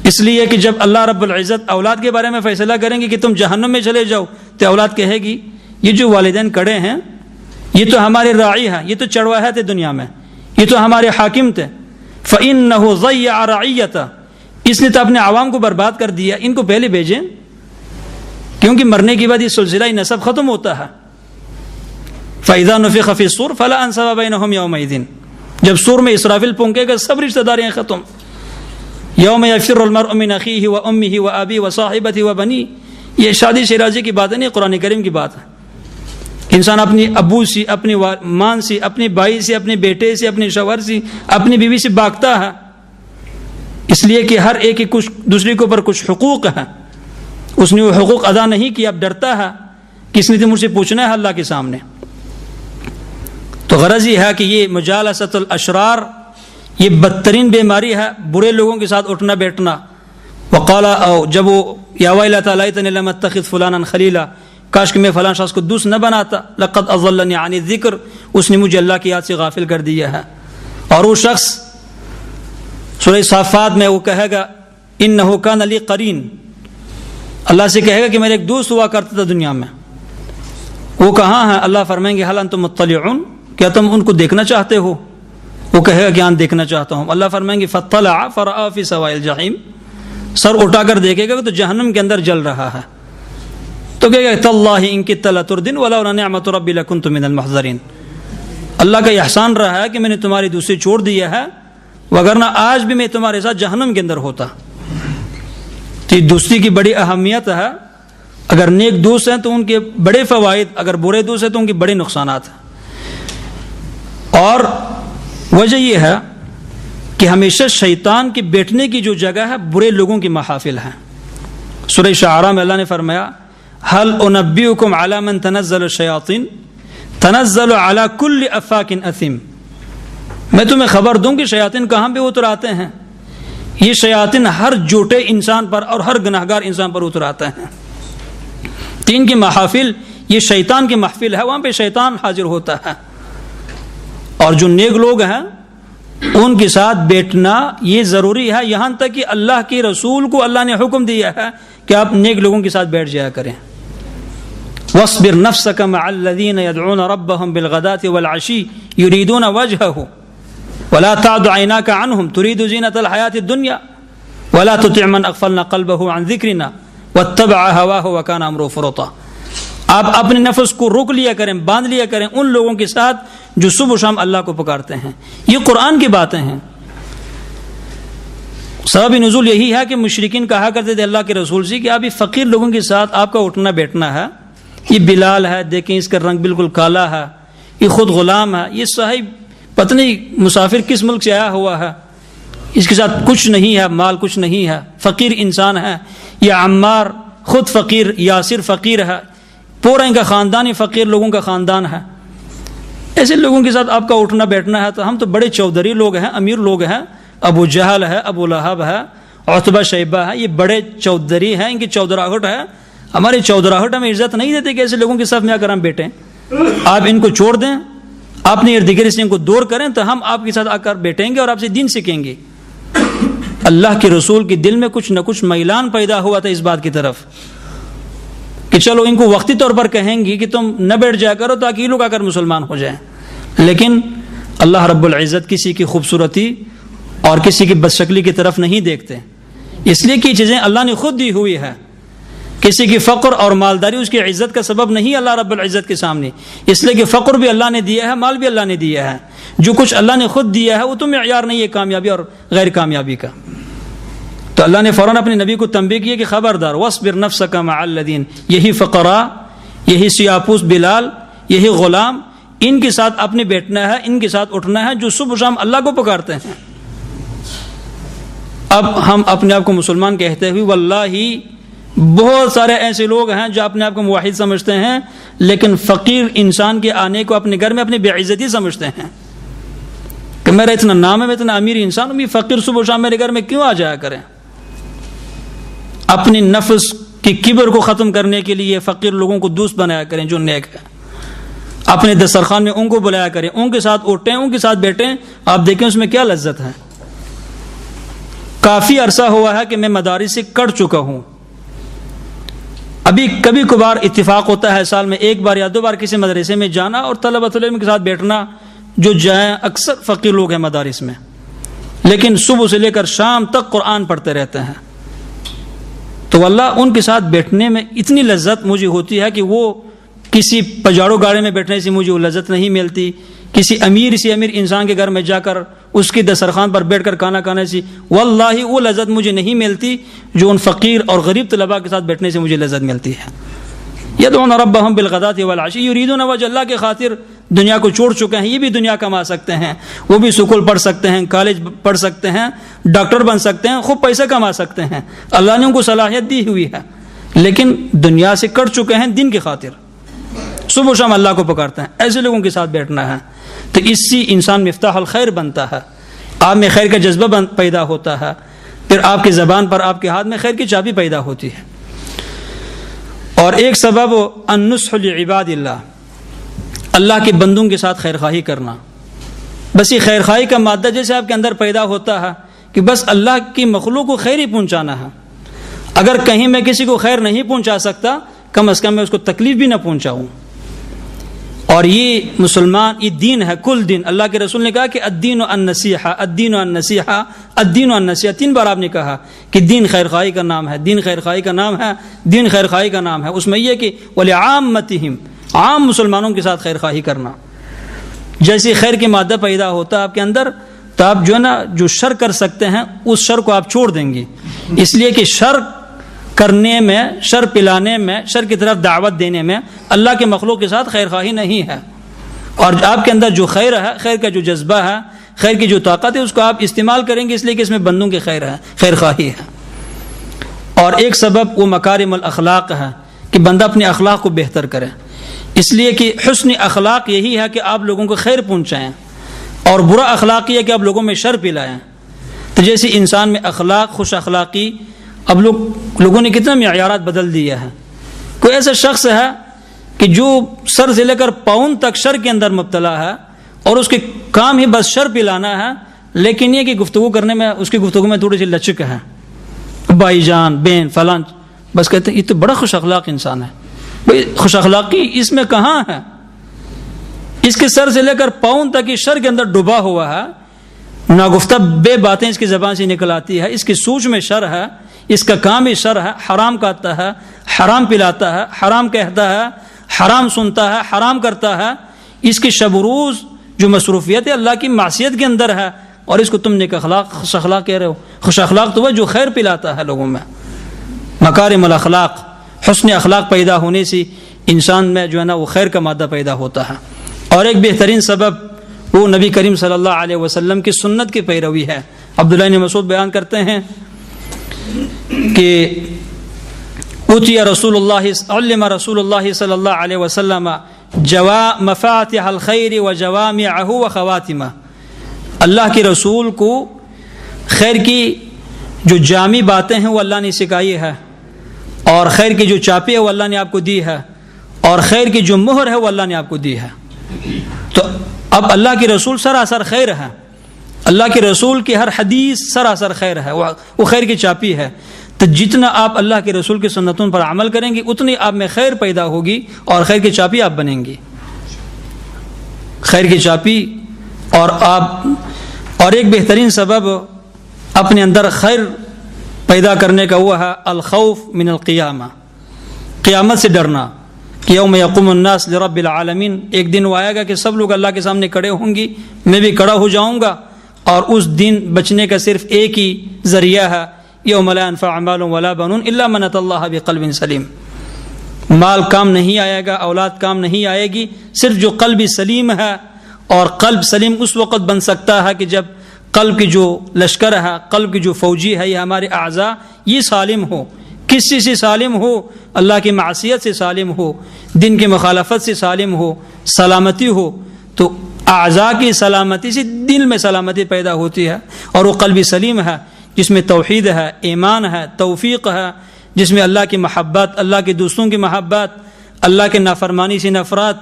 اس لیے کہ جب اللہ رب العزت اولاد کے بارے میں فیصلہ کریں گے کہ تم جہنم میں چلے جاؤ, تو اولاد کہے گی یہ جو والدین کڑے ہیں یہ تو ہمارے راعی ہیں, یہ تو چڑواہے تھے دنیا میں, یہ تو ہمارے حاکم تھے. فَإِنَّهُ ضَيَّعَ رَعِيَّتَهُ, اس نے تو اپنے عوام کو برباد کر دیا, ان کو پہلے بھیجیں, کیونکہ مرنے کے بعد یہ سلسلہ نسب ختم ہوتا ہے. فَإِذَا نُفِخَ فِي الصُّورِ فَلَا أَنْسَابَ بَيْنَهُمْ يَوْمَئِذٍ, جب سور میں اسرافیل پھونکے گا سب رشتہ داریاں ختم. یوم یفر المرء من اخیہ و امہ و ابی و صاحبتہ و بنی, یہ شادی شیرازی کی بات نہیں, قرآن کریم کی بات ہے. انسان اپنی ابو سے, اپنی ماں سے, اپنے بھائی سے, اپنے بیٹے سے, اپنے شوہر سے, اپنی بیوی سے بھاگتا ہے, اس لیے کہ ہر ایک کچھ دوسرے کے اوپر کچھ حقوق ہے. اس نے وہ حقوق ادا نہیں کیا, اب ڈرتا ہے کہ اس نے تو مجھ سے پوچھنا ہے اللہ کے سامنے. تو غرض یہ ہے کہ یہ مجالست الاشرار یہ بدترین بیماری ہے, برے لوگوں کے ساتھ اٹھنا بیٹھنا. وقال او جب وہ یا ویلتا لیتنی لم اتخذ فلانا خلیلا, کاش کہ میں فلاں شخص کو دوست نہ بناتا. لقد اضلنی عن الذکر, اس نے مجھے اللہ کی یاد سے غافل کر دیا ہے. اور وہ شخص سورہ صافات میں وہ کہے گا انہ کان لی قرین, اللہ سے کہے گا کہ میرے ایک دوست ہوا کرتا تھا دنیا میں, وہ کہاں ہے؟ اللہ فرمائیں گے حل انتم مطلعون, کیا تم ان کو دیکھنا چاہتے ہو؟ وہ کہے گا کہ ہاں دیکھنا چاہتا ہوں. اللہ فرمائیں گے فطلع فرآ فی سواء الجحیم, سر اٹھا کر دیکھے گا تو جہنم کے اندر جل رہا ہے. تو کہے گا تاللہ ان کدت لتردین ولولا نعمت ربی لکنت من المحضرین, اللہ کا احسان رہا ہے کہ میں نے تمہاری دوستی چھوڑ دیا ہے, وگرنہ آج بھی میں تمہارے ساتھ جہنم کے اندر ہوتا. تو یہ دوستی کی بڑی اہمیت ہے. اگر نیک دوست ہیں تو ان کے بڑے فوائد, اگر برے دوست ہیں تو ان کے بڑے نقصانات ہیں. اور وجہ یہ ہے کہ ہمیشہ شیطان کے بیٹھنے کی جو جگہ ہے برے لوگوں کی محافل ہے. سورہ شعراء میں اللہ نے فرمایا هل انبئکم علی من تنزل الشیاطین تنزل علی کل افاک اثیم, میں تمہیں خبر دوں کہ شیاطین کہاں پہ اتر آتے ہیں. یہ شیاطین ہر جھوٹے انسان پر اور ہر گناہگار انسان پر اتر آتے ہیں. تین کی محافل یہ شیطان کی محفل ہے, وہاں پہ شیطان حاضر ہوتا ہے. اور جو نیک لوگ ہیں ان کے ساتھ بیٹھنا یہ ضروری ہے, یہاں تک کہ اللہ کے رسول کو اللہ نے حکم دیا ہے کہ آپ نیک لوگوں کے ساتھ بیٹھ جایا کریں. وَاصْبِرْ نَفْسَكَ مَعَ الَّذِينَ يَدْعُونَ رَبَّهُمْ بِالْغَدَاةِ وَالْعَشِيِّ يُرِيدُونَ وَجْهَهُ وَلَا تَعْدُ عَيْنَاكَ عَنْهُمْ تُرِيدُ زِينَةَ الْحَيَاةِ الدُّنْيَا وَلَا تُطِعْ مَنْ أَغْفَلْنَا قَلْبَهُ عَنْ ذِكْرِنَا وَاتَّبَعَ هَوَاهُ وَكَانَ أَمْرُهُ فُرُطًا. آپ اپنے نفس کو روک لیا کریں, باندھ لیا کریں ان لوگوں کے ساتھ جو صبح و شام اللہ کو پکارتے ہیں. یہ قرآن کی باتیں ہیں. سبب نزول یہی ہے کہ مشرکین کہا کرتے تھے اللہ کے رسول سے کہ آپ یہ فقیر لوگوں کے ساتھ آپ کا اٹھنا بیٹھنا ہے. یہ بلال ہے, دیکھیں اس کا رنگ بالکل کالا ہے, یہ خود غلام ہے, یہ صاحب پتہ نہیں مسافر کس ملک سے آیا ہوا ہے، اس کے ساتھ کچھ نہیں ہے، مال کچھ نہیں ہے، فقیر انسان ہے، یا عمار خود فقیر، یاسر فقیر ہے، پورا ان کا خاندان ہی فقیر لوگوں کا خاندان ہے. ایسے لوگوں کے ساتھ آپ کا اٹھنا بیٹھنا ہے. تو ہم تو بڑے چودھری لوگ ہیں، امیر لوگ ہیں، ابو جہل ہے، ابو لہب ہے، عتبہ شیبہ ہے، یہ بڑے چودھری ہیں، ان کی چودراہٹ ہے. ہماری چودراہٹ ہمیں عزت نہیں دیتے کہ ایسے لوگوں کے ساتھ میں آ کر ہم بیٹھیں. آپ ان کو چھوڑ دیں، اپنے ارد گرد سے ان کو دور کریں تو ہم آپ کے ساتھ آ کر بیٹھیں گے اور آپ سے دین سیکھیں گے. اللہ کے رسول کے دل میں کچھ نہ کچھ میلان پیدا ہوا تھا اس بات کی طرف کہ چلو ان کو وقتی طور پر کہیں گے کہ تم نہ بیٹھ جایا کرو تاکہ یہ لوگ آ کر مسلمان ہو جائیں. لیکن اللہ رب العزت کسی کی خوبصورتی اور کسی کی بدشکلی کی طرف نہیں دیکھتے، اس لیے کہ یہ چیزیں اللہ نے خود دی ہوئی ہے. کسی کی فقر اور مالداری اس کی عزت کا سبب نہیں اللہ رب العزت کے سامنے، اس لیے کہ فقر بھی اللہ نے دیا ہے، مال بھی اللہ نے دیا ہے. جو کچھ اللہ نے خود دیا ہے وہ تو معیار نہیں ہے کامیابی اور غیر کامیابی کا. تو اللہ نے فوراً اپنے نبی کو تنبیہ کیا کہ خبردار، وَاصْبِرْ نَفْسَكَ مَعَ الَّذِينَ، یہی فقراء، یہی سیاپوس بلال، یہی غلام، ان کے ساتھ اپنے بیٹھنا ہے، ان کے ساتھ اٹھنا ہے جو صبح شام اللہ کو پکارتے ہیں. اب ہم اپنے آپ کو مسلمان کہتے ہوئے واللہ بہت سارے ایسے لوگ ہیں جو اپنے آپ کو موحد سمجھتے ہیں لیکن فقیر انسان کے آنے کو اپنے گھر میں اپنی بے عزتی سمجھتے ہیں کہ میرا اتنا نام ہے، میں اتنا امیر انسان ہوں، فقیر صبح شام میرے گھر میں کیوں آ جایا کریں. اپنی نفس کی کبر کو ختم کرنے کے لیے فقیر لوگوں کو دوست بنایا کریں جو نیک ہے. اپنے دسترخوان میں ان کو بلایا کریں، ان کے ساتھ اٹھیں، ان کے ساتھ بیٹھیں، آپ دیکھیں اس میں کیا لذت ہے. کافی عرصہ ہوا ہے کہ میں مدارس سے کٹ چکا ہوں. ابھی کبھی کبھار اتفاق ہوتا ہے سال میں ایک بار یا دو بار کسی مدرسے میں جانا اور طلبۃ العلم کے ساتھ بیٹھنا. جو جائیں اکثر فقیر لوگ ہیں مدارس میں، لیکن صبح سے لے کر شام تک قرآن پڑھتے رہتے ہیں. تو واللہ ان کے ساتھ بیٹھنے میں اتنی لذت مجھے ہوتی ہے کہ وہ کسی پجاڑو گاڑی میں بیٹھنے سے مجھے وہ لذت نہیں ملتی. کسی امیر انسان کے گھر میں جا کر اس کی دسترخوان پر بیٹھ کر کھانا کھانے سے واللہ وہ لذت مجھے نہیں ملتی جو ان فقیر اور غریب طلباء کے ساتھ بیٹھنے سے مجھے لذت ملتی ہے. یدعون ربهم بالغداة والعشی یریدون وجہ اللہ کے خاطر دنیا کو چھوڑ چکے ہیں. یہ بھی دنیا کما سکتے ہیں، وہ بھی سکول پڑھ سکتے ہیں، کالج پڑھ سکتے ہیں، ڈاکٹر بن سکتے ہیں، خوب پیسہ کما سکتے ہیں، اللہ نے ان کو صلاحیت دی ہوئی ہے، لیکن دنیا سے کٹ چکے ہیں دین کی خاطر، صبح شام اللہ کو پکارتے ہیں. ایسے لوگوں کے ساتھ بیٹھنا ہے تو اس سے انسان مفتاح الخیر بنتا ہے، آپ میں خیر کا جذبہ پیدا ہوتا ہے، پھر آپ کی زبان پر آپ کے ہاتھ میں خیر کی چابی پیدا ہوتی ہے. اور ایک سبب النصح لعباد اللہ، اللہ کے بندوں کے ساتھ خیر خواہی کرنا. بس یہ خیر خواہی کا مادہ جیسے آپ کے اندر پیدا ہوتا ہے کہ بس اللہ کی مخلوق کو خیر ہی پہنچانا ہے. اگر کہیں میں کسی کو خیر نہیں پہنچا سکتا کم از کم میں اس کو تکلیف بھی نہ پہنچاؤں. اور یہ مسلمان یہ دین ہے، کل دین. اللہ کے رسول نے کہا کہ الدین النصیحہ، الدین النصیحہ، الدین النصیحہ. 3 بار آپ نے کہا کہ دین خیر خواہی کا نام ہے، دین خیر خواہی کا نام ہے، دین خیر خواہی کا نام ہے. اس میں یہ کہ ولعامتہم، عام مسلمانوں کے ساتھ خیر خواہی کرنا. جیسے خیر کی مادہ پیدا ہوتا ہے آپ کے اندر تو آپ جو ہے نا جو شر کر سکتے ہیں اس شر کو آپ چھوڑ دیں گے، اس لیے کہ شر کرنے میں، شر پلانے میں، شر کی طرف دعوت دینے میں اللہ کے مخلوق کے ساتھ خیر خواہی نہیں ہے. اور آپ کے اندر جو خیر ہے، خیر کا جو جذبہ ہے، خیر کی جو طاقت ہے، اس کو آپ استعمال کریں گے، اس لیے کہ اس میں بندوں کی خیر ہے، خیر خواہی ہے. اور ایک سبب وہ مکارم الاخلاق ہے کہ بندہ اپنے اخلاق کو بہتر کرے، اس لیے کہ حسن اخلاق یہی ہے کہ آپ لوگوں کو خیر پہنچائیں، اور برا اخلاق یہ ہے کہ آپ لوگوں میں شر پلائیں. تو جیسے انسان میں اخلاق، خوش اخلاقی، اب لوگوں نے کتنا معیارات بدل دیا ہے. کوئی ایسا شخص ہے کہ جو سر سے لے کر پاؤں تک شر کے اندر مبتلا ہے اور اس کے کام ہی بس شر پلانا ہے، لیکن یہ کہ گفتگو کرنے میں اس کی گفتگو میں تھوڑی سی لچک ہے، بھائی جان، بہن، فلان، بس کہتے ہیں یہ تو بڑا خوش اخلاق انسان ہے. بھائی خوش اخلاقی اس میں کہاں ہے؟ اس کے سر سے لے کر پاؤں تک شر کے اندر ڈوبا ہوا ہے، ناگفتہ بے باتیں اس کی زبان سے نکل آتی ہے، اس کی سوچ میں شر ہے، اس کا کام ہی شر ہے، حرام کھاتا ہے، حرام پلاتا ہے، حرام کہتا ہے، حرام سنتا ہے، حرام کرتا ہے. اس کی شب روز جو مصروفیت ہے اللہ کی معصیت کے اندر ہے، اور اس کو تم نیک اخلاق، خوش اخلاق کہہ رہے ہو. خوش اخلاق تو وہ جو خیر پلاتا ہے لوگوں میں. مکارم الاخلاق، حسن اخلاق پیدا ہونے سے انسان میں جو ہے نا وہ خیر کا مادہ پیدا ہوتا ہے. اور ایک بہترین سبب وہ نبی کریم صلی اللہ علیہ وسلم کی سنت کی پیروی ہے۔ عبداللہ بن مسعود بیان کرتے ہیں کہ اوتی رسول اللہ علم رسول اللہ صلی اللہ علیہ وسلم مفاتح الخیر و جوامعہ و خواتمہ، اللہ کے رسول کو خیر کی جو جامع باتیں ہیں وہ اللہ نے سکھائی ہے، اور خیر کی جو چابی ہے وہ اللہ نے آپ کو دی ہے، اور خیر کی جو مہر ہے وہ اللہ نے آپ کو دی ہے۔ تو اب اللہ کے رسول سراسر خیر ہے، اللہ کے رسول کی ہر حدیث سراسر خیر ہے، وہ خیر کی چابی ہے۔ تو جتنا آپ اللہ کے رسول کی سنتوں پر عمل کریں گے اتنی آپ میں خیر پیدا ہوگی اور خیر کی چابی آپ بنیں گی، خیر کی چابی۔ اور ایک بہترین سبب اپنے اندر خیر پیدا کرنے کا وہ ہے الخوف من القیامہ، قیامت سے ڈرنا، کہ یوم یقوم الناس لرب العالمین، ایک دن وہ آئے گا کہ سب لوگ اللہ کے سامنے کھڑے ہوں گی، میں بھی کھڑا ہو جاؤں گا، اور اس دن بچنے کا صرف ایک ہی ذریعہ ہے، یوم لا ينفع مال ولا بنون الا من اتى الله بقلب سلیم۔ مال کام نہیں آئے گا، اولاد کام نہیں آئے گی، صرف جو قلب سلیم ہے، اور قلب سلیم اس وقت بن سکتا ہے کہ جب قلب کی جو لشکر ہے، قلب کی جو فوجی ہے، یہ ہمارے اعضاء یہ سالم ہو، کس چیز سے سالم ہو؟ اللہ کی معصیت سے سالم ہو، دین کی مخالفت سے سالم ہو، سلامتی ہو۔ تو اعضاء کی سلامتی سے دل میں سلامتی پیدا ہوتی ہے، اور وہ قلب سلیم ہے جس میں توحید ہے، ایمان ہے، توفیق ہے، جس میں اللہ کی محبت، اللہ کے دوستوں کی محبت، اللہ کے نافرمانی سے نفرت،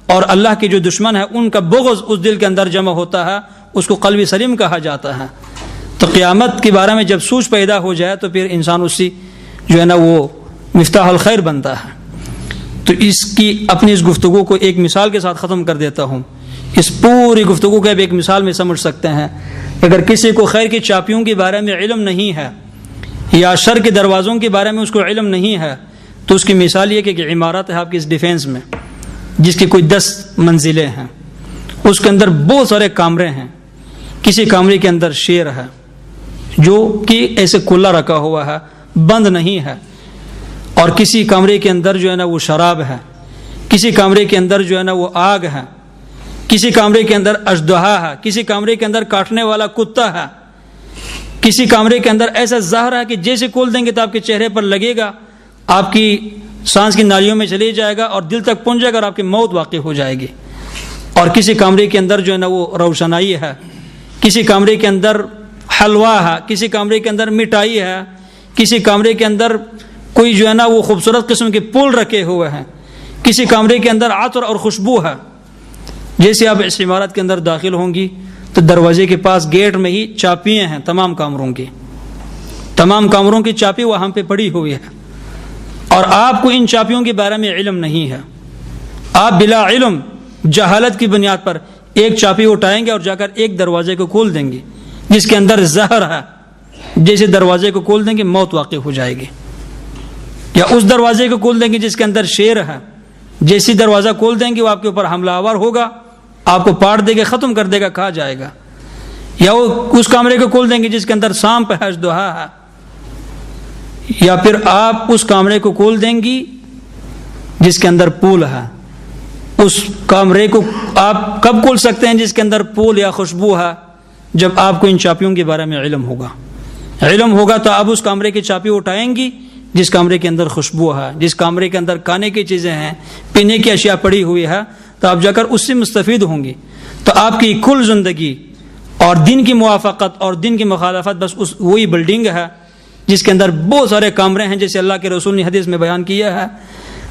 اور اللہ کے جو دشمن ہے ان کا بغض اس دل کے اندر جمع ہوتا ہے، اس کو قلب سلیم کہا جاتا ہے۔ تو قیامت کے بارے میں جب سوچ پیدا ہو جائے تو پھر انسان اسی جو ہے نا وہ مفتاح الخیر بنتا ہے۔ تو اپنی اس گفتگو کو ایک مثال کے ساتھ ختم کر دیتا ہوں۔ اس پوری گفتگو کو اب ایک مثال میں سمجھ سکتے ہیں۔ اگر کسی کو خیر کی چابیوں کے بارے میں علم نہیں ہے، یا شر کے دروازوں کے بارے میں اس کو علم نہیں ہے، تو اس کی مثال یہ کہ عمارت ہے آپ کی اس ڈیفینس میں، جس کی کوئی 10 منزلیں ہیں، اس کے اندر بہت سارے کمرے ہیں، کسی کمرے کے اندر شیر ہے جو کہ ایسے کھلا رکھا ہوا ہے، بند نہیں ہے، اور کسی کمرے کے اندر جو ہے نا وہ شراب ہے، کسی کمرے کے اندر جو ہے نا وہ آگ ہے، کسی کمرے کے اندر اژدہا ہے، کسی کمرے کے اندر کاٹنے والا کتا ہے، کسی کمرے کے اندر ایسا زہر ہے کہ جیسے کھول دیں گے تو آپ کے چہرے پر لگے گا، آپ کی سانس کی نالیوں میں چلی جائے گا اور دل تک پہنچ جائے گا اور آپ کی موت واقع ہو جائے گی۔ اور کسی کمرے کے اندر جو ہے نا وہ روشنائی ہے، کسی کمرے کے اندر حلوہ ہے، کسی کمرے کے اندر مٹھائی ہے، کسی کمرے کے اندر کوئی جو ہے نا وہ خوبصورت قسم کے پھول رکھے ہوئے ہیں، کسی کمرے کے اندر عطر اور خوشبو ہے۔ جیسے آپ اس عمارت کے اندر داخل ہوں گی تو دروازے کے پاس گیٹ میں ہی چابیاں ہیں تمام کمروں کی چابی وہاں پہ پڑی ہوئی ہے، اور آپ کو ان چابیوں کے بارے میں علم نہیں ہے۔ آپ بلا علم جہالت کی بنیاد پر ایک چابی اٹھائیں گے اور جا کر ایک دروازے کو کھول دیں گے جس کے اندر زہر ہے، جیسے دروازے کو کھول دیں گے موت واقع ہو جائے گی، یا اس دروازے کو کھول دیں گے جس کے اندر شیر ہے، جیسی دروازہ کھول دیں گے وہ آپ کے اوپر حملہ آور ہوگا، آپ کو پاڑ دے گا، ختم کر دے گا، کھا جائے گا، یا وہ اس کمرے کو کھول دیں گے جس کے اندر سانپ ہے، اژدہا ہے، یا پھر آپ اس کمرے کو کھول دیں گی جس کے اندر پول ہے۔ اس کمرے کو آپ کب کھول سکتے ہیں جس کے اندر پول یا خوشبو ہے؟ جب آپ کو ان چابیوں کے بارے میں علم ہوگا تو آپ اس کمرے کی چابی اٹھائیں گی جس کمرے کے اندر خوشبو ہے، جس کمرے کے اندر کھانے کی چیزیں ہیں، پینے کی اشیاء پڑی ہوئی ہے، تو آپ جا کر اس سے مستفید ہوں گی۔ تو آپ کی کل زندگی اور دین کی موافقت اور دین کی مخالفت بس وہی بلڈنگ ہے جس کے اندر بہت سارے کمرے ہیں، جیسے اللہ کے رسول نے حدیث میں بیان کیا ہے۔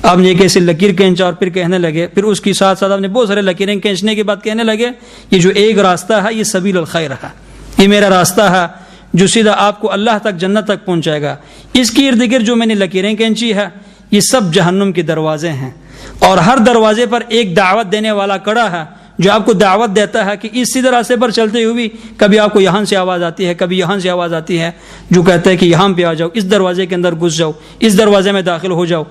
آپ نے ایک ایسی لکیر کھینچا اور پھر کہنے لگے، پھر اس کے ساتھ ساتھ آپ نے بہت سارے لکیریں کھینچنے کے بعد کہنے لگے یہ جو ایک راستہ ہے یہ سبیل الخیر ہے، یہ میرا راستہ ہے جو سیدھا آپ کو اللہ تک، جنت تک پہنچائے گا۔ اس کی ارد گرد جو میں نے لکیریں کھینچی ہے یہ سب جہنم کے دروازے ہیں، اور ہر دروازے پر ایک دعوت دینے والا کڑا ہے جو آپ کو دعوت دیتا ہے کہ اس سیدھے راستے پر چلتے ہوئے کبھی آپ کو یہاں سے آواز آتی ہے، کبھی یہاں سے آواز آتی ہے جو کہتا ہے کہ یہاں پہ آ جاؤ، اس دروازے کے اندر گھس جاؤ، اس دروازے میں داخل ہو جاؤ۔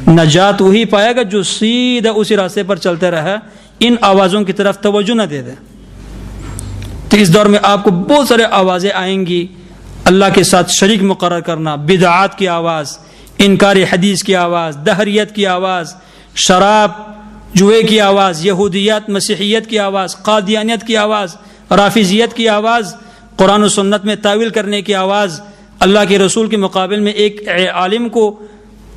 نجات وہی پائے گا جو سیدھا اسی راستے پر چلتے رہے، ان آوازوں کی طرف توجہ نہ دے دے۔ تو اس دور میں آپ کو بہت سارے آوازیں آئیں گی، اللہ کے ساتھ شریک مقرر کرنا، بدعات کی آواز، انکار حدیث کی آواز، دہریت کی آواز، شراب جوئے کی آواز، یہودیت مسیحیت کی آواز، قادیانیت کی آواز، رافضیت کی آواز، قرآن و سنت میں تعویل کرنے کی آواز، اللہ کے رسول کے مقابل میں ایک عالم کو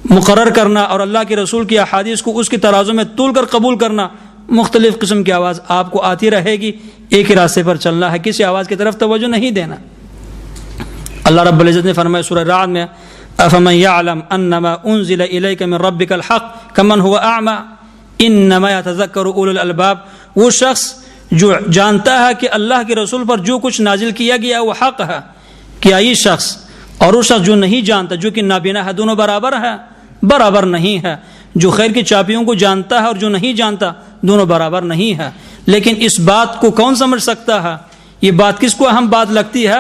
مقرر کرنا اور اللہ کے رسول کی احادیث کو اس کے ترازو میں تول کر قبول کرنا، مختلف قسم کی آواز آپ کو آتی رہے گی. ایک ہی راستے پر چلنا ہے، کسی آواز کی طرف توجہ نہیں دینا. اللہ رب العزت نے فرمایا سورہ رعد میں افمن یعلم انما انزل الیک من ربک الحق کمن هو اعمی انما یتذکر اولو الالباب. وہ شخص جو جانتا ہے کہ اللہ کے رسول پر جو کچھ نازل کیا گیا وہ حق ہے، کیا یہ شخص اور وہ شخص جو نہیں جانتا، جو کہ نابینا ہے، دونوں برابر ہے؟ برابر نہیں ہے. جو خیر کی چابیوں کو جانتا ہے اور جو نہیں جانتا، دونوں برابر نہیں ہے. لیکن اس بات کو کون سمجھ سکتا ہے؟ یہ بات کس کو اہم بات لگتی ہے؟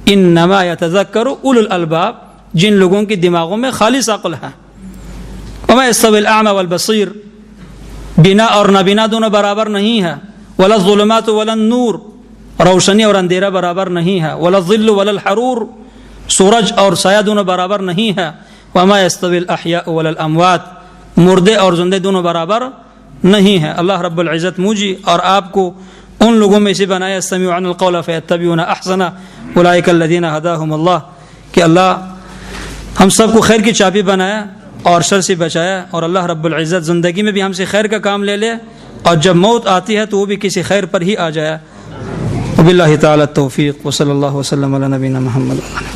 انما یتذکر اولو الالباب، جن لوگوں کے دماغوں میں خالص عقل ہے. وما یستوی الاعمی والبصیر، بنا اور نابینا دونوں برابر نہیں ہے. ولا الظلمات ولا النور، روشنی اور اندھیرا برابر نہیں ہے. ولا الظل ولا الحرور، سورج اور سایہ دونوں برابر نہیں ہے. وما یستوی الاحیاء ولا الاموات، مردے اور زندے دونوں برابر نہیں ہے. اللہ رب العزت مجھے اور آپ کو ان لوگوں میں سے بنایا یستمعون القول فیتبعون احسنہ اولئک الذین ہداہم اللہ، کہ اللہ ہم سب کو خیر کی چابی بنایا اور شر سے بچایا. اور اللہ رب العزت زندگی میں بھی ہم سے خیر کا کام لے لے اور جب موت آتی ہے تو وہ بھی کسی خیر پر ہی آ جائے. وباللہ تعالی التوفیق وصلی اللہ وسلم علی نبینا محمد.